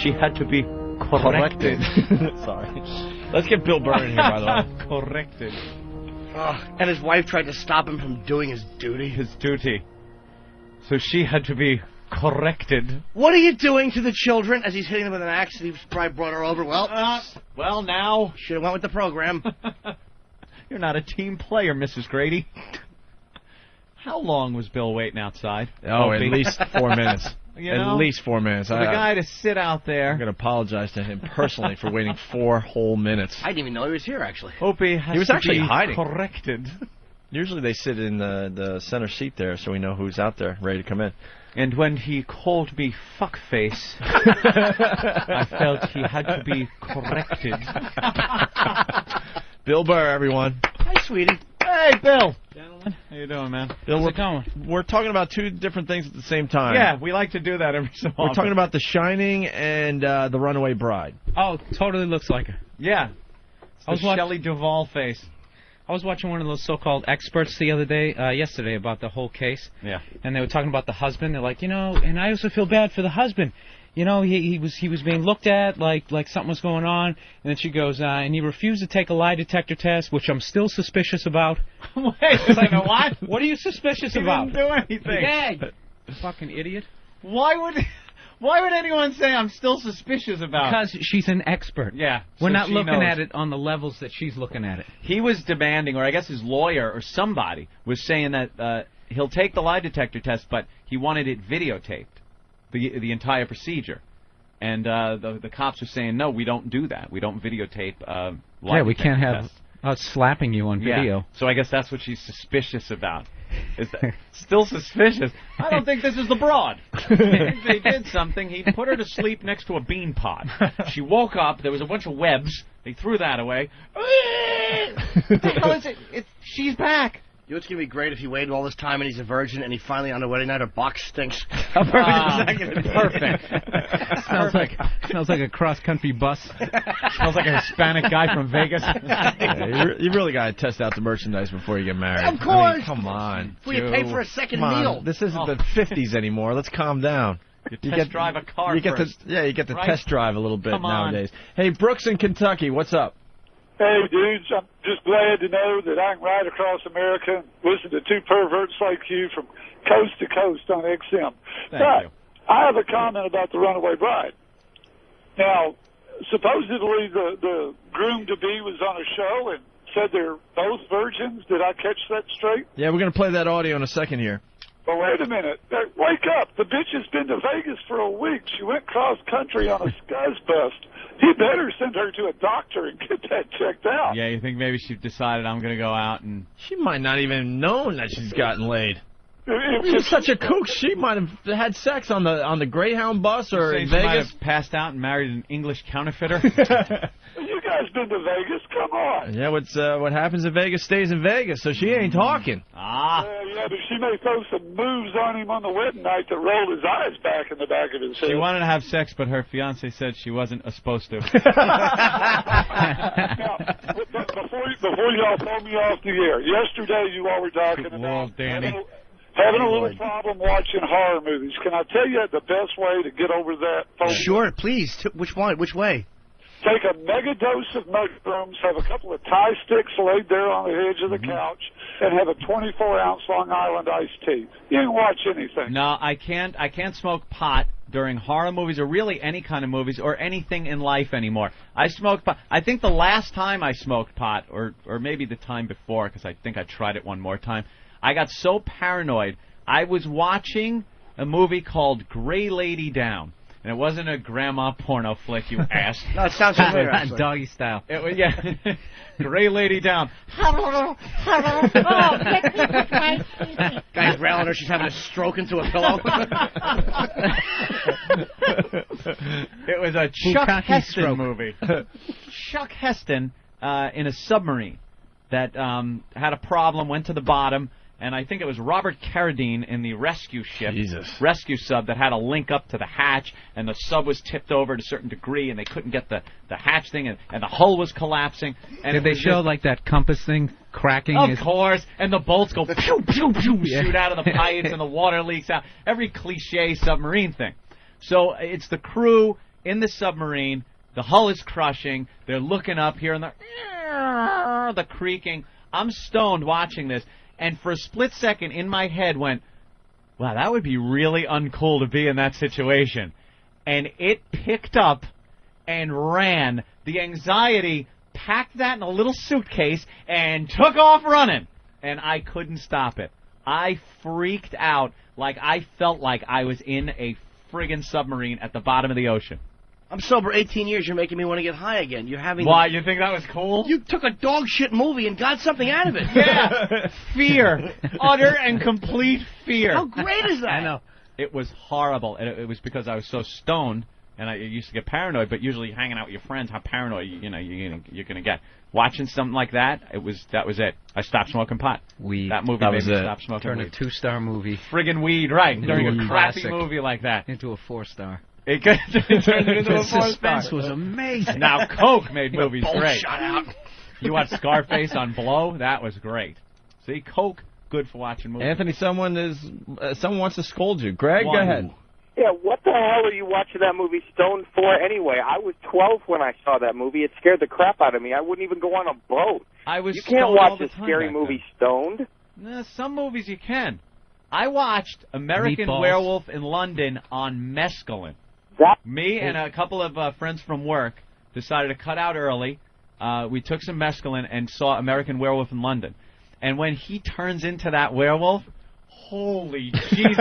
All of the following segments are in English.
she had to be corrected. Sorry. Let's get Bill Burr in here, by the way. Corrected. And his wife tried to stop him from doing his duty. His duty. So she had to be corrected. What are you doing to the children? As he's hitting them with an axe, and he's probably brought her over. Well, now. Should have went with the program. You're not a team player, Mrs. Grady. How long was Bill waiting outside? Oh, at least 4 minutes. At least 4 minutes. For the guy to sit out there. I'm going to apologize to him personally for waiting 4 whole minutes. I didn't even know he was here, actually. Opie has he was to actually be hiding. Corrected. Usually they sit in the center seat there so we know who's out there ready to come in. And when he called me fuckface, I felt he had to be corrected. Bill Burr, everyone. Hi, sweetie. Hey, Bill. Gentlemen. How you doing, man? Bill, we're talking about 2 different things at the same time. Yeah, we like to do that every so often. We're talking about The Shining and The Runaway Bride. Oh, totally looks like her. Yeah. I was Shelley Duvall face. I was watching one of those so-called experts the other day, yesterday, about the whole case. Yeah. And they were talking about the husband. They're like, and I also feel bad for the husband. He was being looked at like something was going on. And then she goes, and he refused to take a lie detector test, which I'm still suspicious about. Wait a second, what? What are you suspicious about? He didn't do anything. Yeah, fucking idiot. Why would anyone say I'm still suspicious about? Because she's an expert. Yeah. We're not looking at it on the levels that she's looking at it. He was demanding, or I guess his lawyer or somebody was saying that he'll take the lie detector test, but he wanted it videotaped, the entire procedure. And the cops were saying, no, we don't do that. We don't videotape lie detector we can't have tests. us slapping you on video. Yeah. So I guess that's what she's suspicious about. Is that still suspicious? I don't think this is the broad. If they did something, he put her to sleep next to a bean pod. She woke up. There was a bunch of webs. They threw that away. What the hell is it? She's back. You know what's going to be great if he waited all this time and he's a virgin and he finally on the wedding night her box stinks. Perfect. Smells like a cross-country bus. Smells like a Hispanic guy from Vegas. Yeah, you really got to test out the merchandise before you get married. Of course. I mean, come on. Before you pay for a second Come on. meal. This isn't the 50s anymore. Let's calm down. You test drive a car first. You get to right? test drive a little bit Come on. nowadays. Hey, Brooks in Kentucky, what's up? Hey, dudes, I'm just glad to know that I can ride across America and listen to 2 perverts like you from coast to coast on XM. Thank you. I have a comment about The Runaway Bride. Now, supposedly the groom-to-be was on a show and said they're both virgins. Did I catch that straight? Yeah, we're going to play that audio in a second here. But wait a minute. Wake up. The bitch has been to Vegas for a week. She went cross-country on a scuzz bust. He better send her to a doctor and get that checked out. Yeah, you think maybe she decided I'm going to go out and... She might not even known that she's gotten laid. If She's such a kook. She might have had sex on the Greyhound bus or in she might Vegas. have passed out and married an English counterfeiter. You guys been to Vegas? Come on. Yeah, what happens in Vegas stays in Vegas, so she ain't talking. Yeah, but she may throw some moves on him on the wedding night that rolled his eyes back in the back of his head. She wanted to have sex, but her fiance said she wasn't supposed to. Now, before y'all throw me off the air, yesterday you all were talking about Danny. having a little problem watching horror movies. Can I tell you the best way to get over that phobia? Sure, please. Which one? Which way? Take a mega dose of mushrooms, have a couple of Thai sticks laid there on the edge of the couch, and have a 24-ounce Long Island iced tea. You didn't watch anything. No, I can't smoke pot during horror movies or really any kind of movies or anything in life anymore. I smoked pot. I think the last time I smoked pot, or maybe the time before, because I think I tried it one more time, I got so paranoid. I was watching a movie called Gray Lady Down. And it wasn't a grandma porno flick, you ass. No, it sounds familiar, actually. Doggy style. It was, yeah. Gray Lady Down. Guy's railing her. She's having a stroke into a pillow. It was a Chuck Bukkake Heston stroke. movie. Chuck Heston in a submarine that had a problem, went to the bottom, and I think it was Robert Carradine in the rescue ship, rescue sub, that had a link up to the hatch, and the sub was tipped over to a certain degree, and they couldn't get the hatch thing, and the hull was collapsing. And Did they show like that compass thing cracking? Of course, and the bolts go pew, pew, pew, Yeah. shoot out of the pipes, and the water leaks out. Every cliche submarine thing. So it's the crew in the submarine. The hull is crushing. They're looking up, hearing the creaking. I'm stoned watching this, and for a split second in my head went, wow, that would be really uncool to be in that situation. And it picked up and ran. The anxiety packed that in a little suitcase and took off running. And I couldn't stop it. I freaked out like I felt like I was in a friggin' submarine at the bottom of the ocean. I'm sober 18 years. You're making me want to get high again. You're having. Why? You think that was cool? You took a dog shit movie and got something out of it. Yeah. Fear. Utter and complete fear. How great is that? I know. It was horrible. And it was because I was so stoned, and I used to get paranoid. But usually hanging out with your friends, how paranoid you're gonna get. Watching something like that, that was it. I stopped smoking pot. Weed. That movie made me stop smoking Turned weed. a 2-star movie Friggin' weed, right? During a crappy classic. movie like that. into a 4-star. It turned it into a The 4-star. suspense was amazing. Now Coke made movies Bolt great. shot out. You watched Scarface on Blow? That was great. See, Coke, good for watching movies. Anthony, someone wants to scold you. Greg, go ahead. Yeah, what the hell are you watching that movie Stoned for anyway? I was 12 when I saw that movie. It scared the crap out of me. I wouldn't even go on a boat. You can't stoned all watch the a time scary back movie then. stoned. Nah, some movies you can. I watched American Meatballs. Werewolf in London on mescaline. Me and a couple of friends from work decided to cut out early. We took some mescaline and saw American Werewolf in London. And when he turns into that werewolf, holy Jesus.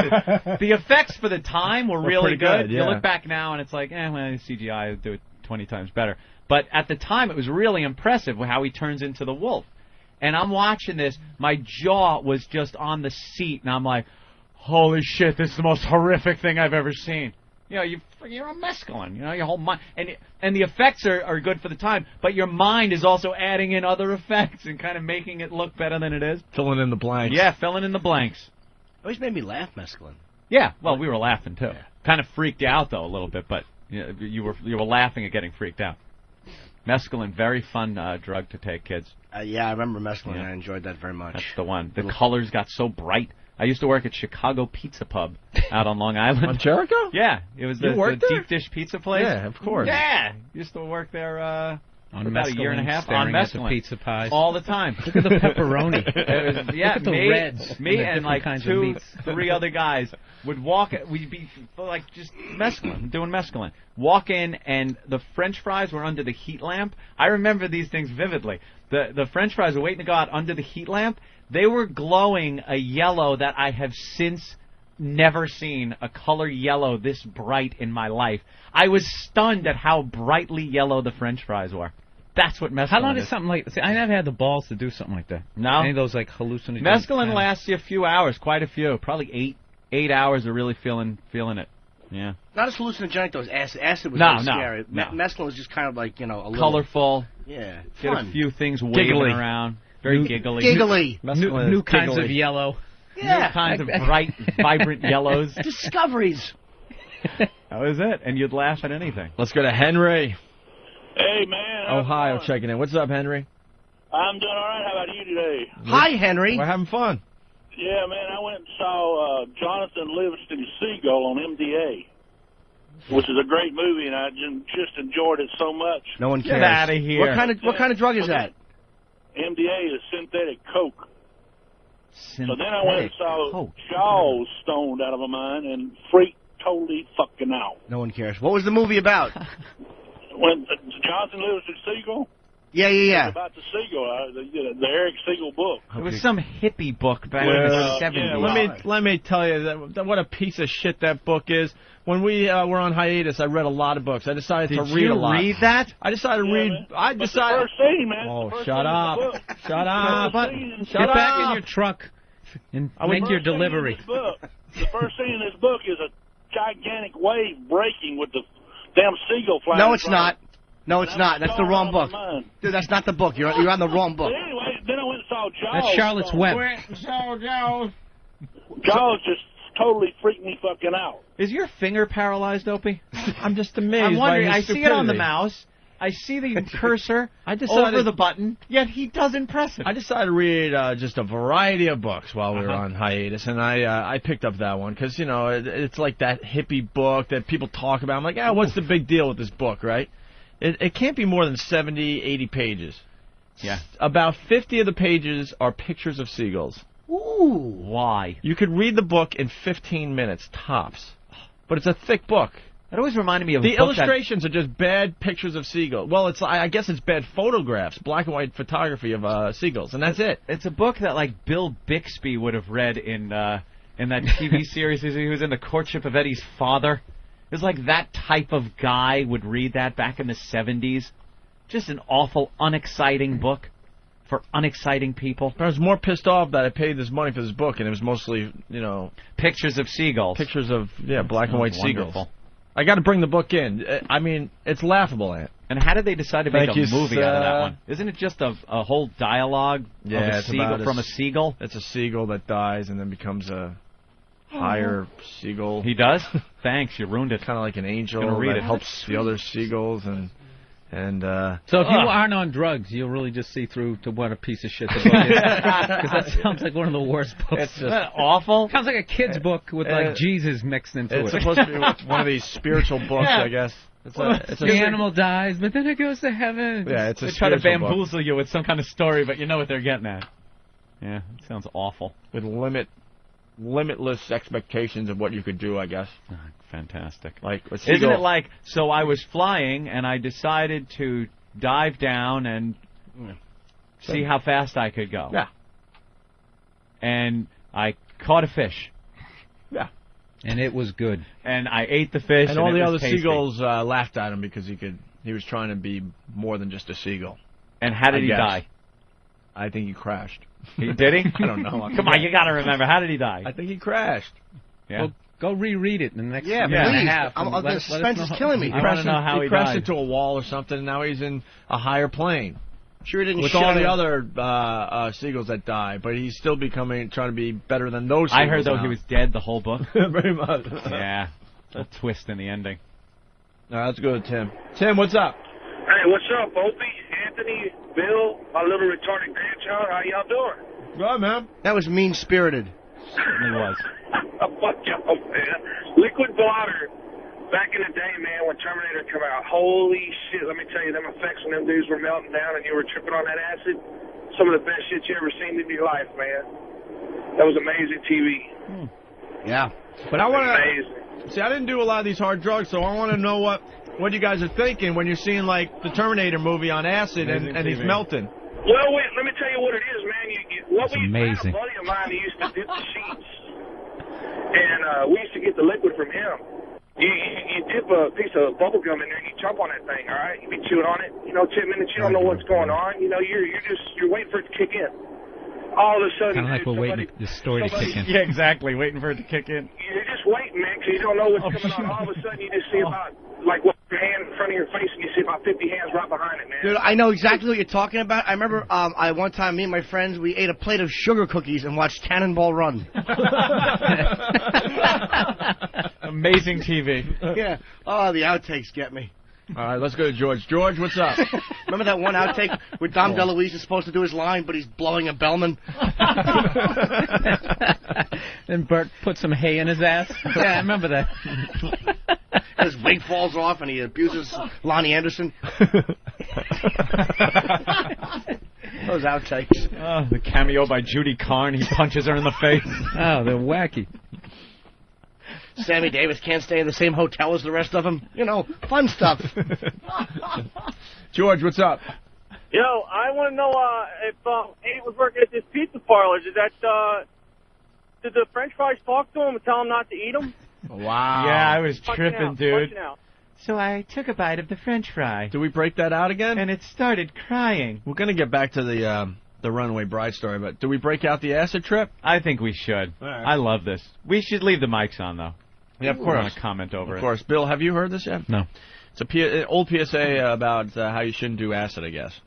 The effects for the time were really pretty good, You yeah. look back now and it's like, well, CGI would do it 20 times better. But at the time, it was really impressive how he turns into the wolf. And I'm watching this. My jaw was just on the seat, and I'm like, holy shit, this is the most horrific thing I've ever seen. You know, you're on mescaline. You know, your whole mind. And the effects are good for the time, but your mind is also adding in other effects and kind of making it look better than it is. Filling in the blanks. Yeah, filling in the blanks. Always made me laugh, mescaline. Yeah, well, we were laughing, too. Kind of freaked out, though, a little bit, but you were laughing at getting freaked out. Mescaline, very fun drug to take, kids. Yeah, I remember mescaline. Yeah. I enjoyed that very much. That's the one. The colors got so bright. I used to work at Chicago Pizza Pub out on Long Island. On Jericho? Yeah, it was the worked there? deep dish pizza place. Yeah, of course. Yeah, used to work there On for about a year and a half on staring at the mescaline. pizza pies. All the time. Look at the pepperoni. It was, yeah, Look at the me, reds me and the and like different kinds of 2, meats. 3 other guys would walk. We'd be like just mescaline, doing mescaline. Walk in, and the French fries were under the heat lamp. I remember these things vividly. The French fries were waiting to go out under the heat lamp. They were glowing a yellow that I have since never seen a color yellow this bright in my life. I was stunned at how brightly yellow the French fries were. That's what mescaline How long is. did something like... See, I never had the balls to do something like that. No? Any of those, like, hallucinogens? Mescaline lasts you a few hours, quite a few. Probably 8 hours of really feeling it. Yeah. Not as hallucinogenic, though, as acid. Acid was No, really no, scary. no. Mescaline was just kind of like, a little... Colorful. Yeah, Get fun. a few things waving Giggly. around. Very giggly. Giggly. New kinds of yellow. Yeah. New kinds of bright, vibrant yellows. Discoveries. That was it. And you'd laugh at anything. Let's go to Henry, Hey, man. how's it Ohio, going? checking in. What's up, Henry? I'm doing all right. How about you today? Hi, Henry. We're having fun. Yeah, man. I went and saw Jonathan Livingston Seagull on MDA, which is a great movie, and I just enjoyed it so much. No one Get cares. outta here. What kind of drug is that? MDA is synthetic coke. So then I went and saw Coke. Jaws stoned out of a mind and freaked totally fucking out. No one cares. What was the movie about? When Jonathan Livingston Seagull? Yeah. About the seagull, the Eric Seagull book. It was some hippie book back in Yeah. the 70s. Yeah, Let me tell you that what a piece of shit that book is. When we were on hiatus, I read a lot of books. I decided Did to read you a lot. read that? I decided to Yeah, read. man. I But decided. the first scene, man. Oh, the first shut scene in the up! book. Shut up! The first scene in- Shut Get up! back in your truck and make your First scene in delivery. this book- The first scene in this book is a gigantic wave breaking with the damn seagull flying. No, in it's front of not. it. No, it's And not. I'm That's the stoned wrong out of book. my mind. Dude, that's not the book. You're on the wrong book. But anyway, then I went and saw Jaws. That's Charlotte's stoned. Web. Jaws just totally freaked me fucking out. Is your finger paralyzed, Opie? I'm just amazed. I'm wondering. by his I see it on the stupidity. mouse, I see the cursor I decided, over the button, yet he doesn't press it. I decided to read just a variety of books while we were on hiatus, and I picked up that one because, you know, it's like that hippie book that people talk about. I'm like, what's the big deal with this book, right? It can't be more than 70, 80 pages. Yeah. About 50 of the pages are pictures of seagulls. Ooh. Why? You could read the book in 15 minutes, tops. But it's a thick book. It always reminded me of the illustrations are just bad pictures of seagulls. Well, I guess it's bad photographs, black and white photography of seagulls, and that's it. It's a book that like Bill Bixby would have read in that TV series. He was in The Courtship of Eddie's Father. It was like that type of guy would read that back in the 70s. Just an awful, unexciting book for unexciting people. I was more pissed off that I paid this money for this book, and it was mostly, you know, pictures of seagulls. Pictures of black and white wonderful. seagulls. I got to bring the book in. I mean, it's laughable, Ant. And how did they decide to make Thank a you, movie out of that one? Isn't it just a whole dialogue of a seagull, from a seagull? It's a seagull that dies and then becomes a higher seagull. He does? Thanks, you ruined it. Kind of like an angel that helps the other seagulls and. So if you aren't on drugs, you'll really just see through to what a piece of shit the book is. Because that sounds like one of the worst books. It's just awful. Sounds like a kid's book with like Jesus mixed into it. It's supposed to be one of these spiritual books, I guess. The animal dies, but then it goes to heaven. Yeah, it's a They try to bamboozle book. you with some kind of story, but you know what they're getting at. Yeah, it sounds awful. With limitless expectations of what you could do, I guess. Oh, fantastic. Like, isn't it like, so I was flying and I decided to dive down and see how fast I could go. Yeah. And I caught a fish. Yeah. And it was good. And I ate the fish. And all the other tasty. seagulls laughed at him because he was trying to be more than just a seagull. And how did he die? I think he crashed. Did he? I don't know. Come on, you got to remember. How did he die? I think he crashed. Yeah. Well, go reread it in the next Yeah, year and a please. half. The suspense is killing me. I want to know how he crashed died. into a wall or something, and now he's in a higher plane. Sure, he didn't with all the other seagulls that die, but he's still trying to be better than those seagulls. I heard, though, he was dead the whole book. Very much. Yeah. A twist in the ending. All right, let's go to Tim. Tim, what's up? Hey, what's up, Opie, Anthony, Bill, my little retarded grandchild? How y'all doing? Good, man. That was mean-spirited. Certainly was. Fuck y'all, man. Liquid blotter. Back in the day, man, when Terminator came out, holy shit, let me tell you, them effects when them dudes were melting down and you were tripping on that acid, some of the best shit you ever seen in your life, man. That was amazing TV. Yeah. But I want Amazing. to... See, I didn't do a lot of these hard drugs, so I want to know what you guys are thinking when you're seeing, like, the Terminator movie on acid and he's melting. Well, wait, let me tell you what it is, man. That's amazing. A buddy of mine who used to dip the sheets, and we used to get the liquid from him. You dip a piece of bubble gum in there and you jump on that thing, all right? You be chewing on it, 10 minutes, you don't know what's going on. You're waiting for it to kick in. All of a sudden, kind of like we're waiting for the story to kick in. Yeah, exactly. Waiting for it to kick in. You're just waiting, man, because you don't know what's coming on. All of a sudden, you just see about, like, your hand in front of your face, and you see about 50 hands right behind it, man. Dude, I know exactly what you're talking about. I remember one time, me and my friends, we ate a plate of sugar cookies and watched Cannonball Run. Amazing TV. Yeah. Oh, the outtakes get me. All right, let's go to George. George, what's up? Remember that one outtake where Dom DeLuise is supposed to do his line, but he's blowing a bellman? Then Bert put some hay in his ass. Yeah, I remember that. His wig falls off and he abuses Lonnie Anderson. Those outtakes. Oh, the cameo by Judy Carn. He punches her in the face. Oh, they're wacky. Sammy Davis can't stay in the same hotel as the rest of them. Fun stuff. George, what's up? Yo, I want to know if Abe was working at this pizza parlor. Did the French fries talk to him and tell him not to eat them? Wow. Yeah, I was tripping, dude. Out. So I took a bite of the French fry. Do we break that out again? And it started crying. We're going to get back to the Runaway Bride story, but do we break out the acid trip? I think we should. All right. I love this. We should leave the mics on, though. Yeah, of I course. want to comment over it. Of course. Bill, have you heard this yet? No. It's an old PSA about how you shouldn't do acid, I guess.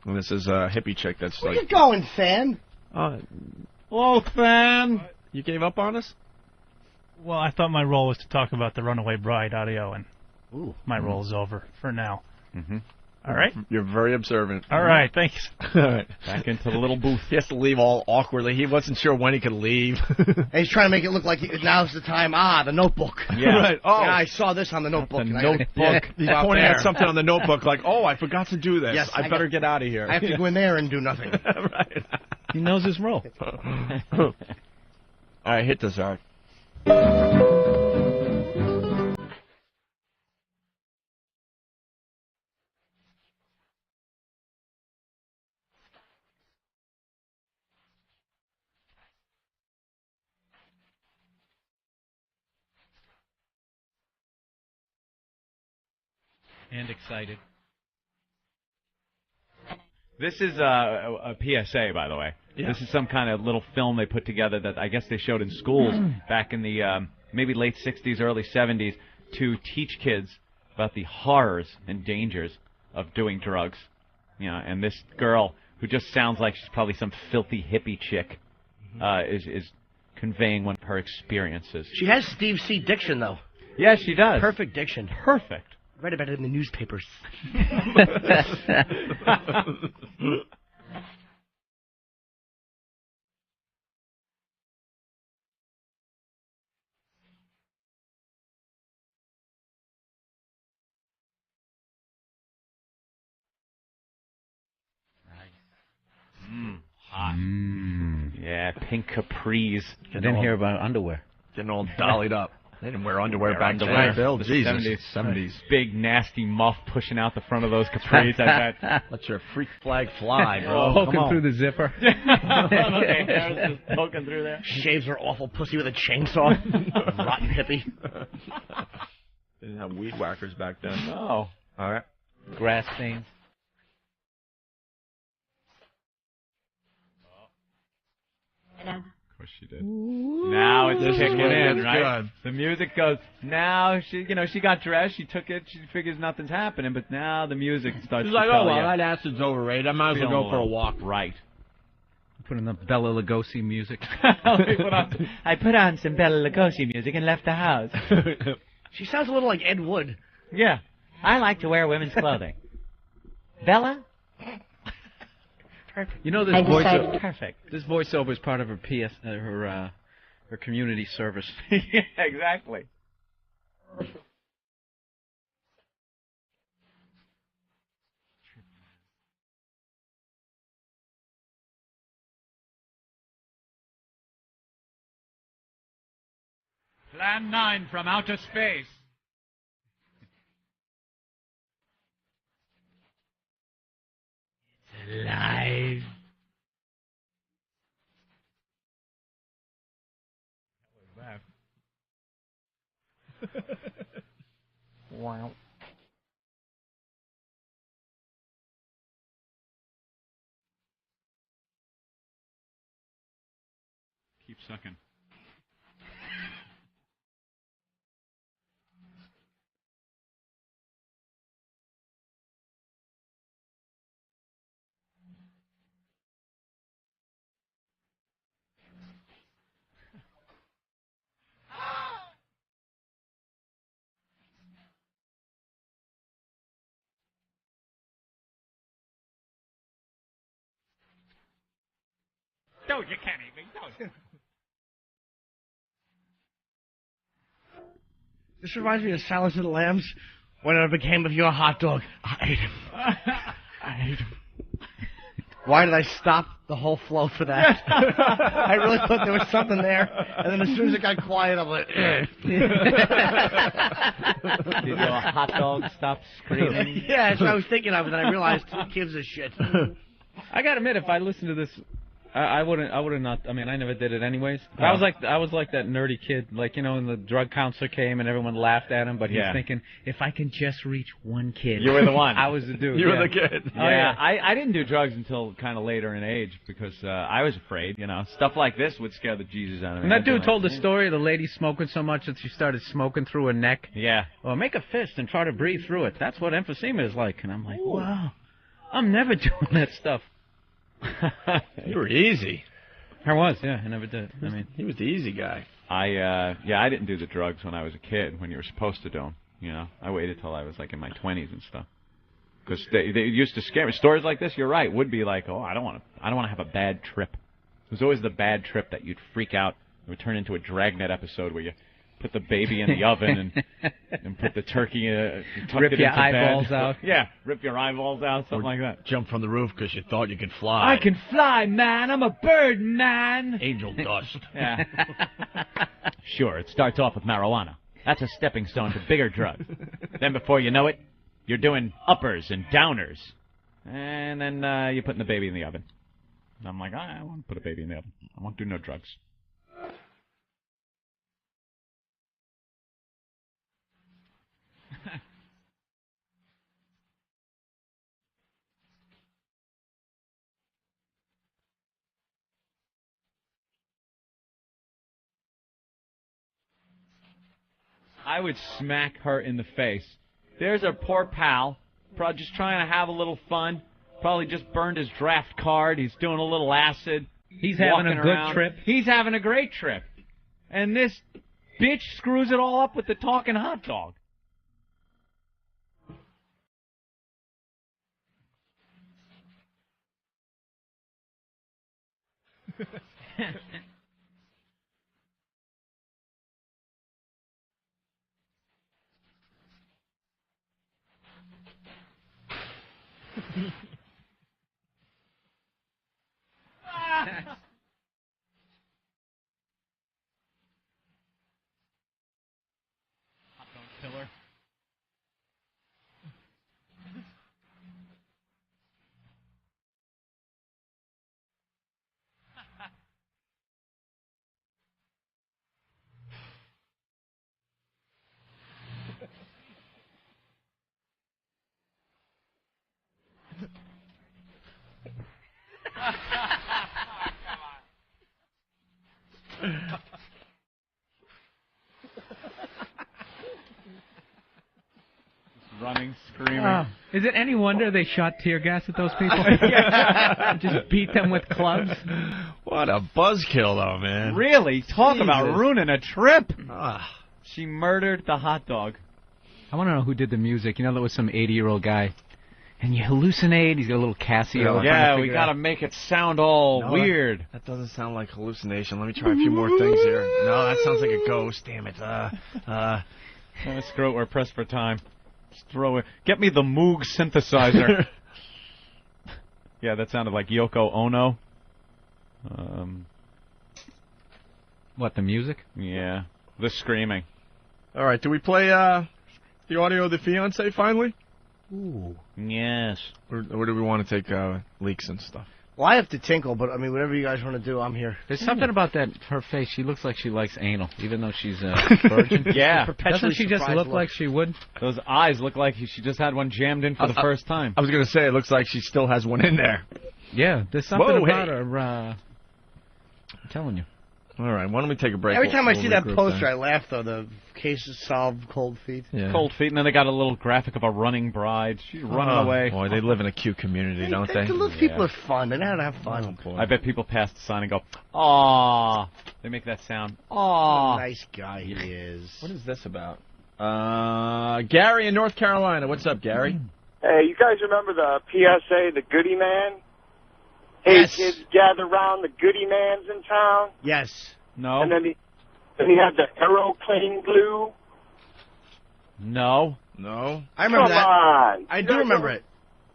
And this is a hippie chick that's Where like... you going, fan? Hello, fan. You gave up on us? Well, I thought my role was to talk about the Runaway Bride audio, and Ooh. my role is over for now. Mm-hmm. All right. You're very observant. All right, thanks. All right. Back into the little booth. He has to leave all awkwardly. He wasn't sure when he could leave. And he's trying to make it look like now's the time. The Notebook. Yeah. Right. Oh, Yeah, I saw this on the Notebook. The and I gotta- Notebook. he's out pointing there. at something on the Notebook like, oh, I forgot to do this. Yes, I better get out of here. I have to go in there and do nothing. Right. He knows his role. All right, hit this, Art. And excited. This is a PSA, by the way. Yeah. This is some kind of little film they put together that I guess they showed in schools back in the maybe late 60s, early 70s to teach kids about the horrors and dangers of doing drugs. You know, and this girl, who just sounds like she's probably some filthy hippie chick, is conveying one of her experiences. She has Steve C. diction, though. Yeah, she does. Perfect diction. Perfect. Read about it in the newspapers. Hot. Yeah, pink capris. I didn't hear about underwear. Getting all dollied up. They didn't wear underwear back then. Underwear. Bill, The Jesus. 70s. Big, nasty muff pushing out the front of those capris, I bet. Let your freak flag fly, bro. Poking Come on. through the zipper. Okay, there's just poking through there. Shaves her awful pussy with a chainsaw. Rotten hippie. Didn't have weed whackers back then. Oh. All right. Grass stains. Of course she did. Now it's kicking in, right? good. The music goes. Now she got dressed. She took it. She figures nothing's happening, but now the music starts. She's to like, tell oh, well, you. that acid's overrated. I might as well Feeling go for a walk. Right. Put in the Bela Lugosi music. I put on some Bela Lugosi music and left the house. She sounds a little like Ed Wood. Yeah. I like to wear women's clothing. Bella? You know this voiceover. Perfect. This voiceover is part of her her community service. Yeah, exactly. Plan 9 from outer space. It's alive. Wow. Keep sucking. No, you can't eat me. No. This reminds me of Silence of the Lambs. Whatever became of your hot dog? I ate him. I ate him. Why did I stop the whole flow for that? I really thought there was something there, and then as soon as it got quiet, I'm like, Did your hot dog stop screaming? yeah, that's what I was thinking of, and then I realized who gives a shit. I gotta admit, if I listened to this, I would have not. I mean, I never did it anyways. I was like that nerdy kid, like, you know, when the drug counselor came and everyone laughed at him, but he's thinking, if I can just reach one kid. You were the one. I was the dude. You were the kid. Yeah, I didn't do drugs until kind of later in age because I was afraid, you know. Stuff like this would scare the Jesus out of me. And that dude told the story of the lady smoking so much that she started smoking through her neck. Yeah. Well, make a fist and try to breathe through it. That's what emphysema is like. And I'm like, wow, I'm never doing that stuff. You were easy. I was, yeah. I never did. I mean, He was the easy guy. I didn't do the drugs when I was a kid, when you were supposed to do them, you know. I waited till I was like in my 20s and stuff. Because they used to scare me. Stories like this, you're right, would be like, oh, I don't want to have a bad trip. It was always the bad trip that you'd freak out. It would turn into a Dragnet episode where you put the baby in the oven and put the turkey, rip your eyeballs out. Yeah, rip your eyeballs out, something like that. Jump from the roof because you thought you could fly. I can fly, man. I'm a bird, man. Angel dust. Yeah. Sure, it starts off with marijuana. That's a stepping stone to bigger drugs. Then before you know it, you're doing uppers and downers. And then you're putting the baby in the oven. And I'm like, I want to put a baby in the oven. I won't do no drugs. I would smack her in the face. There's our poor pal, probably just trying to have a little fun. Probably just burned his draft card. He's doing a little acid. He's having a good trip. He's having a great trip. And this bitch screws it all up with the talking hot dog. Hot dog killer. Running, screaming. Is it any wonder they shot tear gas at those people? Just beat them with clubs? What a buzzkill, though, man. Really? Talk about ruining a trip. Ah. She murdered the hot dog. I want to know who did the music. You know, there was some 80-year-old guy. And you hallucinate. He's got a little Casio. Yeah, we got to make it sound all weird. That doesn't sound like hallucination. Let me try a few more things here. No, that sounds like a ghost. Damn it. Screw it. We're pressed for time. Just throw it. Get me the Moog synthesizer. Yeah, that sounded like Yoko Ono. What, the music? Yeah, the screaming. All right, do we play the audio of the fiance finally? Ooh. Yes. Or do we want to take leaks and stuff? Well, I have to tinkle, but I mean, whatever you guys want to do, I'm here. There's something about her face. She looks like she likes anal, even though she's a virgin. Yeah. Doesn't she just look like she would? Those eyes look like she just had one jammed in for the first time. I was going to say, it looks like she still has one in there. Yeah, there's something about her. I'm telling you. All right, why don't we take a break? Every time I see that poster, I laugh, though. The case is solved, cold feet. Yeah. Cold feet, and then they got a little graphic of a running bride. She's running away. Boy, they live in a cute community, don't they? Those people are fun. They know how to have fun. Oh, I bet people pass the sign and go, "Aw." They make that sound. Aw. What a nice guy he is. What is this about? Gary in North Carolina. What's up, Gary? Hey, you guys remember the PSA, the Goody Man? Hey, Yes. kids, gather around the Goody Man's in town. Yes. No. And then he had the aeroplane glue. No. No. I remember Come that. on. I do remember it.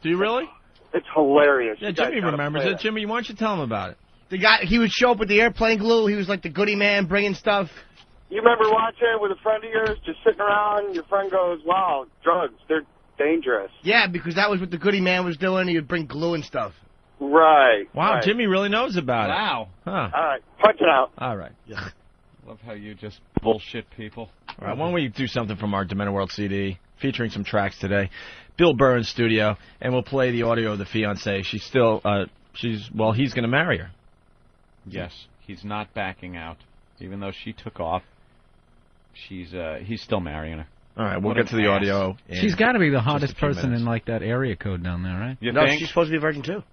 Do you really? It's hilarious. Yeah, You guys Jimmy gotta remembers play it. Jimmy, why don't you tell him about it? The guy, he would show up with the airplane glue. He was like the goody man, bringing stuff. You remember watching it with a friend of yours, just sitting around, and your friend goes, "Wow, drugs, they're dangerous." Yeah, because that was what the goody man was doing. He would bring glue and stuff. Right. Wow, right. Jimmy really knows about it. Wow. Huh. All right, punch it out. All right. Love how you just bullshit people. All right, why don't we do something from our Demented World CD, featuring some tracks today. Bill Burr in studio, and we'll play the audio of the fiancée. She's still, he's going to marry her. Yes, he's not backing out. Even though she took off, he's still marrying her. All right, we'll What get to an the ass. audio. in She's got to be the just a hottest few person minutes. in, like, that area code down there, right? You No, think? she's supposed to be a virgin, too.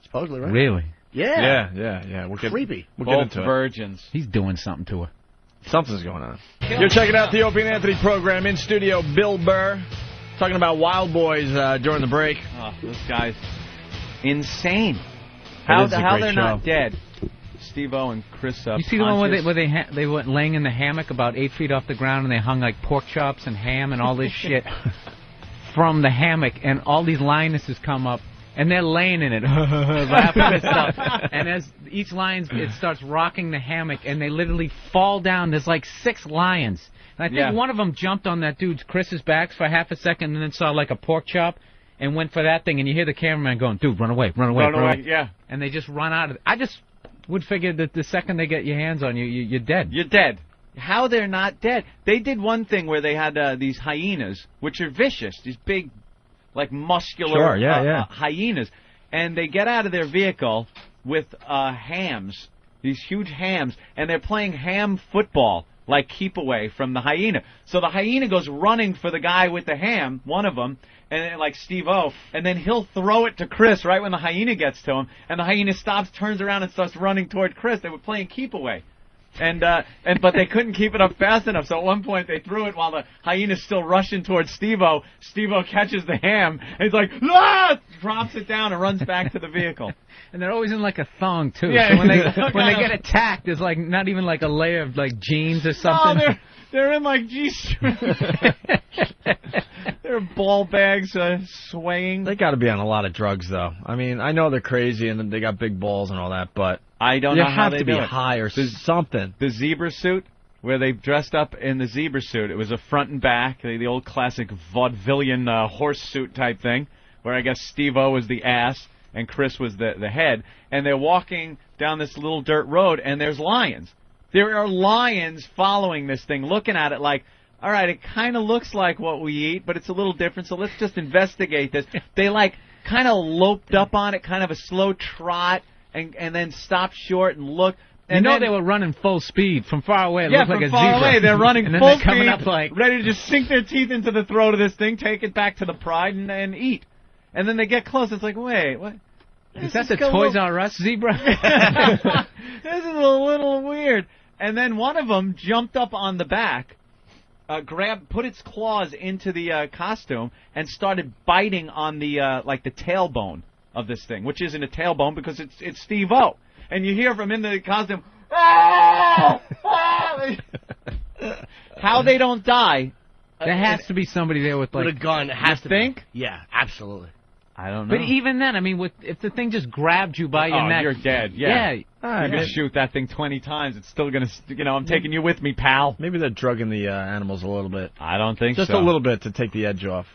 Supposedly, right? Really? Yeah. Yeah. We'll get, Creepy. We'll Both get into it. virgins. He's doing something to her. Something's going on. You're checking out the Opie and Anthony program in studio. Bill Burr, Talking about Wild Boys during the break. Oh, this guy's insane. How they're not dead. Steve-O and Chris. You see the one where they went laying in the hammock about 8 feet off the ground and they hung like pork chops and ham and all this shit from the hammock, and all these lionesses come up and they're laying in it, laughing and stuff. And as each lion, it starts rocking the hammock, and they literally fall down. There's like 6 lions. And I think one of them jumped on that dude's Chris's back for half a second and then saw like a pork chop and went for that thing. And you hear the cameraman going, "Dude, run away, run away, run away." Yeah. And they just run out of it. I just would figure that the second they get your hands on you, you're dead. You're dead. How they're not dead? They did one thing where they had these hyenas, which are vicious, these big, like muscular hyenas, and they get out of their vehicle with hams, these huge hams, and they're playing ham football, like keep away from the hyena. So the hyena goes running for the guy with the ham, one of them, and then, like Steve-O, and then he'll throw it to Chris right when the hyena gets to him, and the hyena stops, turns around, and starts running toward Chris. They were playing keep away. But they couldn't keep it up fast enough, so at one point they threw it while the hyena's still rushing towards Steve-O. Steve-O catches the ham, and he's like, "Ah!" drops it down and runs back to the vehicle. And they're always in like a thong too. Yeah, so when they get attacked, there's like not even like a layer of like jeans or something. No, they're in like G-strings. They're ball bags swaying. They got to be on a lot of drugs, though. I mean, I know they're crazy and they got big balls and all that, but I don't know how they do it. You have to be high or something. The zebra suit, where they dressed up in the zebra suit, it was a front and back, the old classic vaudevillian horse suit type thing, where I guess Steve-O was the ass and Chris was the head, and they're walking down this little dirt road, and there's lions. There are lions following this thing, looking at it like, all right, it kind of looks like what we eat, but it's a little different, so let's just investigate this. They, like, kind of loped up on it, kind of a slow trot, and then stopped short and looked. And they were running full speed from far away. It looked like a zebra. Far away, they're running and then full they're coming speed, up like ready to just sink their teeth into the throat of this thing, take it back to the pride, and eat. And then they get close. It's like, wait, what? Is that the Toys R Us zebra? This is a little weird. And then one of them jumped up on the back, put its claws into the costume, and started biting on the like the tailbone of this thing, which isn't a tailbone because it's Steve-O. And you hear from in the costume, "Ah! Ah!" How they don't die? There has to be somebody there with like a gun. It has to think? Be. Yeah, absolutely. I don't know. But even then, I mean, if the thing just grabbed you by your neck, you're dead. Yeah. You can shoot that thing 20 times. It's still going to, I'm taking you with me, pal. Maybe they're drugging the animals a little bit. I don't think Just a little bit to take the edge off.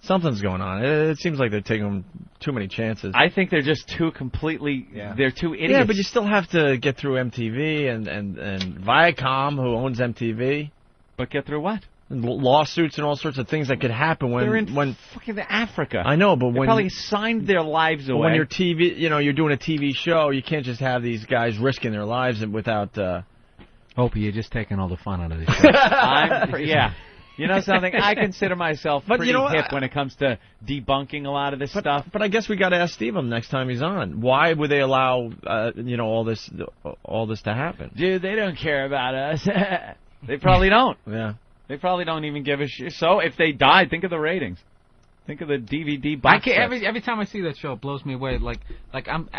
Something's going on. It seems like they're taking too many chances. I think they're just too completely, they're too idiots. Yeah, but you still have to get through MTV and Viacom, who owns MTV. But get through what? Lawsuits and all sorts of things that could happen when they're in fucking Africa. I know, but they probably signed their lives away. When you're TV, you're doing a TV show, you can't just have these guys risking their lives without. Opie, you're just taking all the fun out of this show. Yeah. You know something? I consider myself pretty hip when it comes to debunking a lot of this stuff. But I guess we got to ask Steve next time he's on. Why would they allow all this to happen? Dude, they don't care about us. They probably don't. Yeah. They probably don't even give a shit. So if they died, think of the ratings. Think of the DVD box set. Every time I see that show, it blows me away. Like I'm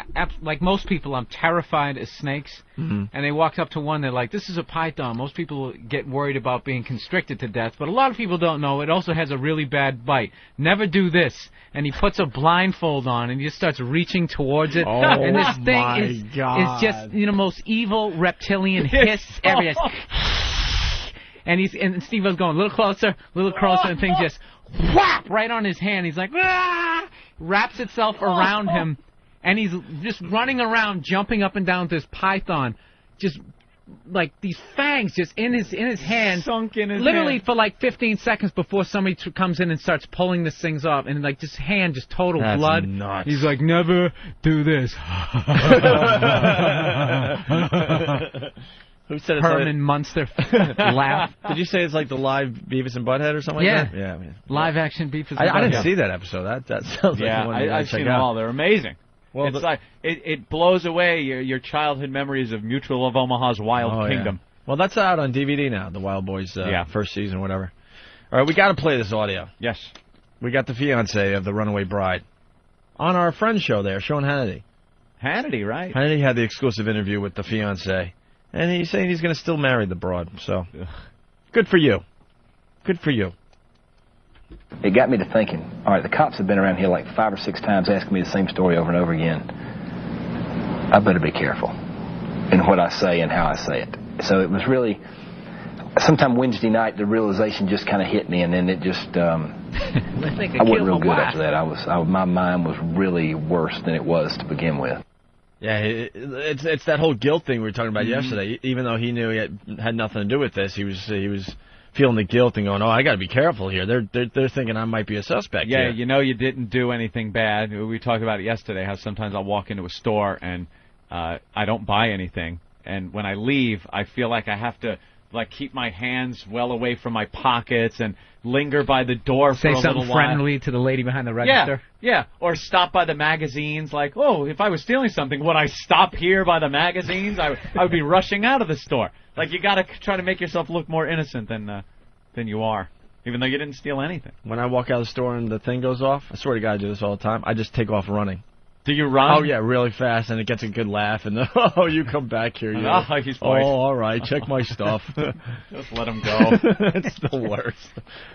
like most people, I'm terrified of snakes. Mm-hmm. And they walk up to one, they're like, "This is a python." Most people get worried about being constricted to death, but a lot of people don't know it also has a really bad bite. Never do this. And he puts a blindfold on and he just starts reaching towards it. And this thing is just most evil reptilian hiss every. And Steve-O's going a little closer, and thing just whap right on his hand. He's like, "Ah!" Wraps itself around him, and he's just running around, jumping up and down with this python, just like these fangs just in his hand, sunk in his literally hand. for like 15 seconds before somebody comes in and starts pulling these things off, and like this hand just total That's blood. Nuts. He's like, "Never do this." Who said it's Herman Munster laugh. Did you say it's like the live Beavis and Butthead or something like that? Yeah. Man. Live action Beavis and I Butthead. didn't see that episode. That sounds like one I've seen them all. They're amazing. Well, it's like it blows away your childhood memories of Mutual of Omaha's Wild Kingdom. Yeah. Well, that's out on DVD now. The Wild Boys first season, whatever. All right, we got to play this audio. Yes. We got the fiancé of the runaway bride on our friend show there, Sean Hannity. Hannity, right? Hannity had the exclusive interview with the fiancé, and he's saying he's going to still marry the broad. So, good for you. Good for you. It got me to thinking, all right, the cops have been around here like 5 or 6 times asking me the same story over and over again. I better be careful in what I say and how I say it. So it was really, sometime Wednesday night, the realization just kind of hit me, and then it just, I wasn't real good after that. My mind was really worse than it was to begin with. Yeah, it's that whole guilt thing we were talking about yesterday. Even though he knew he had nothing to do with this, he was feeling the guilt and going, "Oh, I got to be careful here. They're thinking I might be a suspect." Yeah, here. you know, you didn't do anything bad. We talked about it yesterday. How sometimes I'll walk into a store and I don't buy anything, and when I leave, I feel like I have to keep my hands well away from my pockets and linger by the door for a little while. Say something friendly to the lady behind the register. Yeah, or stop by the magazines. Like, oh, if I was stealing something, would I stop here by the magazines? I would be rushing out of the store. Like, you got to try to make yourself look more innocent than you are, even though you didn't steal anything. When I walk out of the store and the thing goes off, I swear to God I do this all the time, I just take off running. Do you run? Oh, yeah, really fast, and it gets a good laugh, and oh, you come back here. You. Oh, he's white. Oh, all right, check my stuff. Just let him go. It's the worst.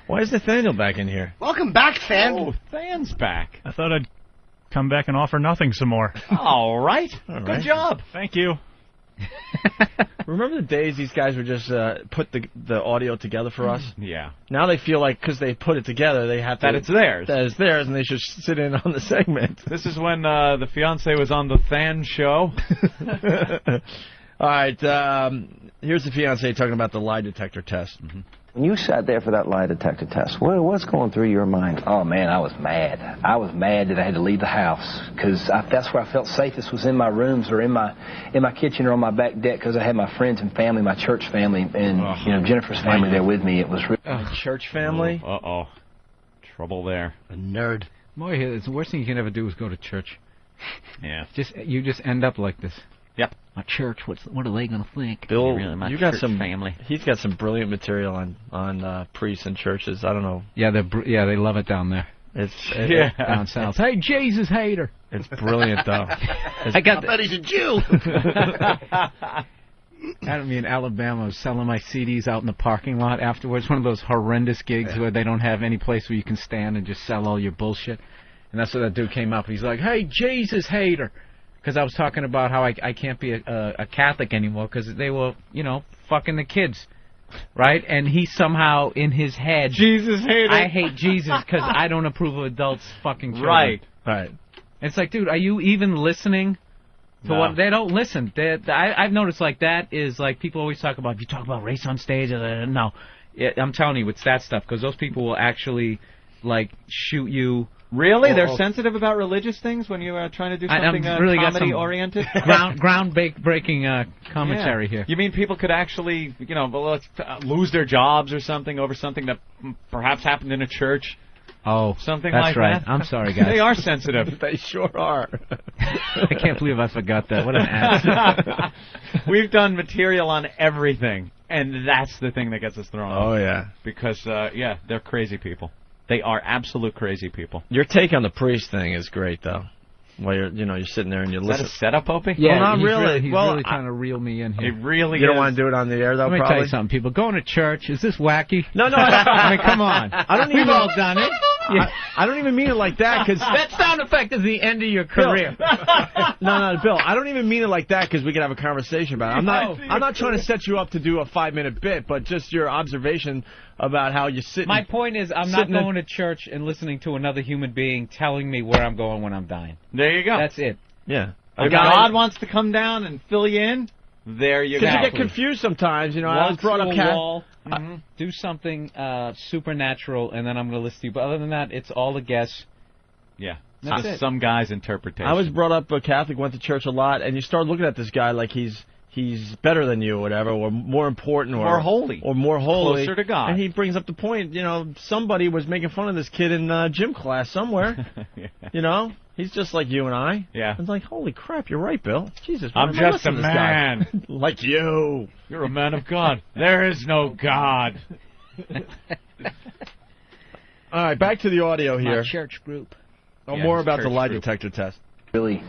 Why is Nathaniel back in here? Welcome back, Than. Oh, Than's back. I thought I'd come back and offer nothing some more. All right. Good job. Thank you. Remember the days these guys would just put the audio together for us? Yeah. Now they feel like because they put it together, they have to... That it's theirs. That it's theirs, and they should sit in on the segment. This is when the fiancé was on the Than show. All right, here's the fiancé talking about the lie detector test. Mm-hmm. When you sat there for that lie detector test, what's going through your mind? Oh, man, I was mad. I was mad that I had to leave the house because that's where I felt safest was in my rooms or in my kitchen or on my back deck because I had my friends and family, my church family, and Jennifer's family there with me. It was church family? Uh-oh. Trouble there. A nerd. Boy, it's the worst thing you can ever do is go to church. Yeah. You just end up like this. Yep. My church, what are they going to think? Bill, really, you got some family. He's got some brilliant material on priests and churches. I don't know. Yeah, they love it down there. It's down south. Hey, Jesus hater. It's brilliant though. I bet he's a Jew. Me in Alabama, I was selling my CDs out in the parking lot afterwards. One of those horrendous gigs where they don't have any place where you can stand and just sell all your bullshit. And that's where that dude came up. He's like, "Hey, Jesus hater." Because I was talking about how I can't be a Catholic anymore because they were, fucking the kids, right? And he somehow, in his head... Jesus hater. I hate Jesus because I don't approve of adults fucking children. Right. It's like, dude, are you even listening to what... They don't listen. I've noticed, that is, people always talk about, you talk about race on stage. No. I'm telling you, it's that stuff because those people will actually, shoot you... Really? They're sensitive about religious things when you are trying to do something really comedy-oriented? Groundbreaking commentary here. You mean people could actually, lose their jobs or something over something that perhaps happened in a church? Oh, something that's like right. that? I'm sorry, guys. They are sensitive. They sure are. I can't believe I forgot that. What an ass. We've done material on everything, and that's the thing that gets us thrown off. Oh, yeah. Because, they're crazy people. They are absolute crazy people. Your take on the priest thing is great, though. While you're sitting there and you listen. Is that a setup, Opie? Yeah, well, not really. He's really trying to reel me in here. He really You don't want to do it on the air, though, Let me probably? tell you something, people. Going to church, is this wacky? No. I mean, come on. We've all done it. I don't even mean it like that, because... That sound effect is the end of your career. No, Bill, I don't even mean it like that because we could have a conversation about it. I'm not trying to set you up to do a 5-minute bit, but just your observation about how you sit... My point is, I'm not going to church and listening to another human being telling me where I'm going when I'm dying. There you go. That's it. Yeah. If God wants to come down and fill you in, there you go. Because you get confused sometimes, I was brought up... wall, do something supernatural, and then I'm going to listen to you. But other than that, it's all a guess. Yeah. That's just it. some guy's interpretation. I was brought up a Catholic, went to church a lot, and you start looking at this guy like he's better than you or whatever, or more important, or more holy. Or more holy. Closer to God. And he brings up the point, somebody was making fun of this kid in gym class somewhere. Yeah. He's just like you and I. Yeah. It's like, holy crap, you're right, Bill. Jesus, I'm just a man. Like you. You're a man of God. There is no God. All right, back to the audio My here. church group. Oh, Yeah, more his about the church lie group. detector test. Really,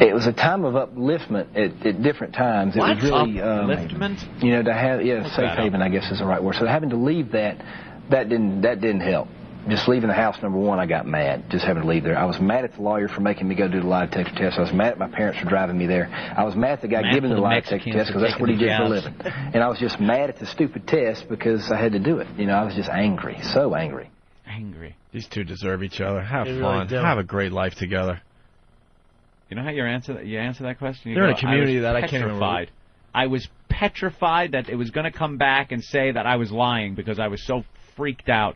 it was a time of upliftment at different times. It What? was really, Upliftment? you know, to have What's safe that? haven, I guess is the right word. So having to leave that didn't help. Just leaving the house, number one, I got mad. Just having to leave there. I was mad at the lawyer for making me go do the lie detector test. I was mad at my parents for driving me there. I was mad at the guy Mad giving for the the lie detector Mexicans test for because that's what he taking did the for a jobs. living. And I was just mad at the stupid test because I had to do it. You know, I was just angry, so angry. Angry. These two deserve each other. Have They fun. really do. Have a great life together. You know how you answer that question? You They're in go, a community I was that I can't even petrified. I was petrified that it was going to come back and say that I was lying because I was so freaked out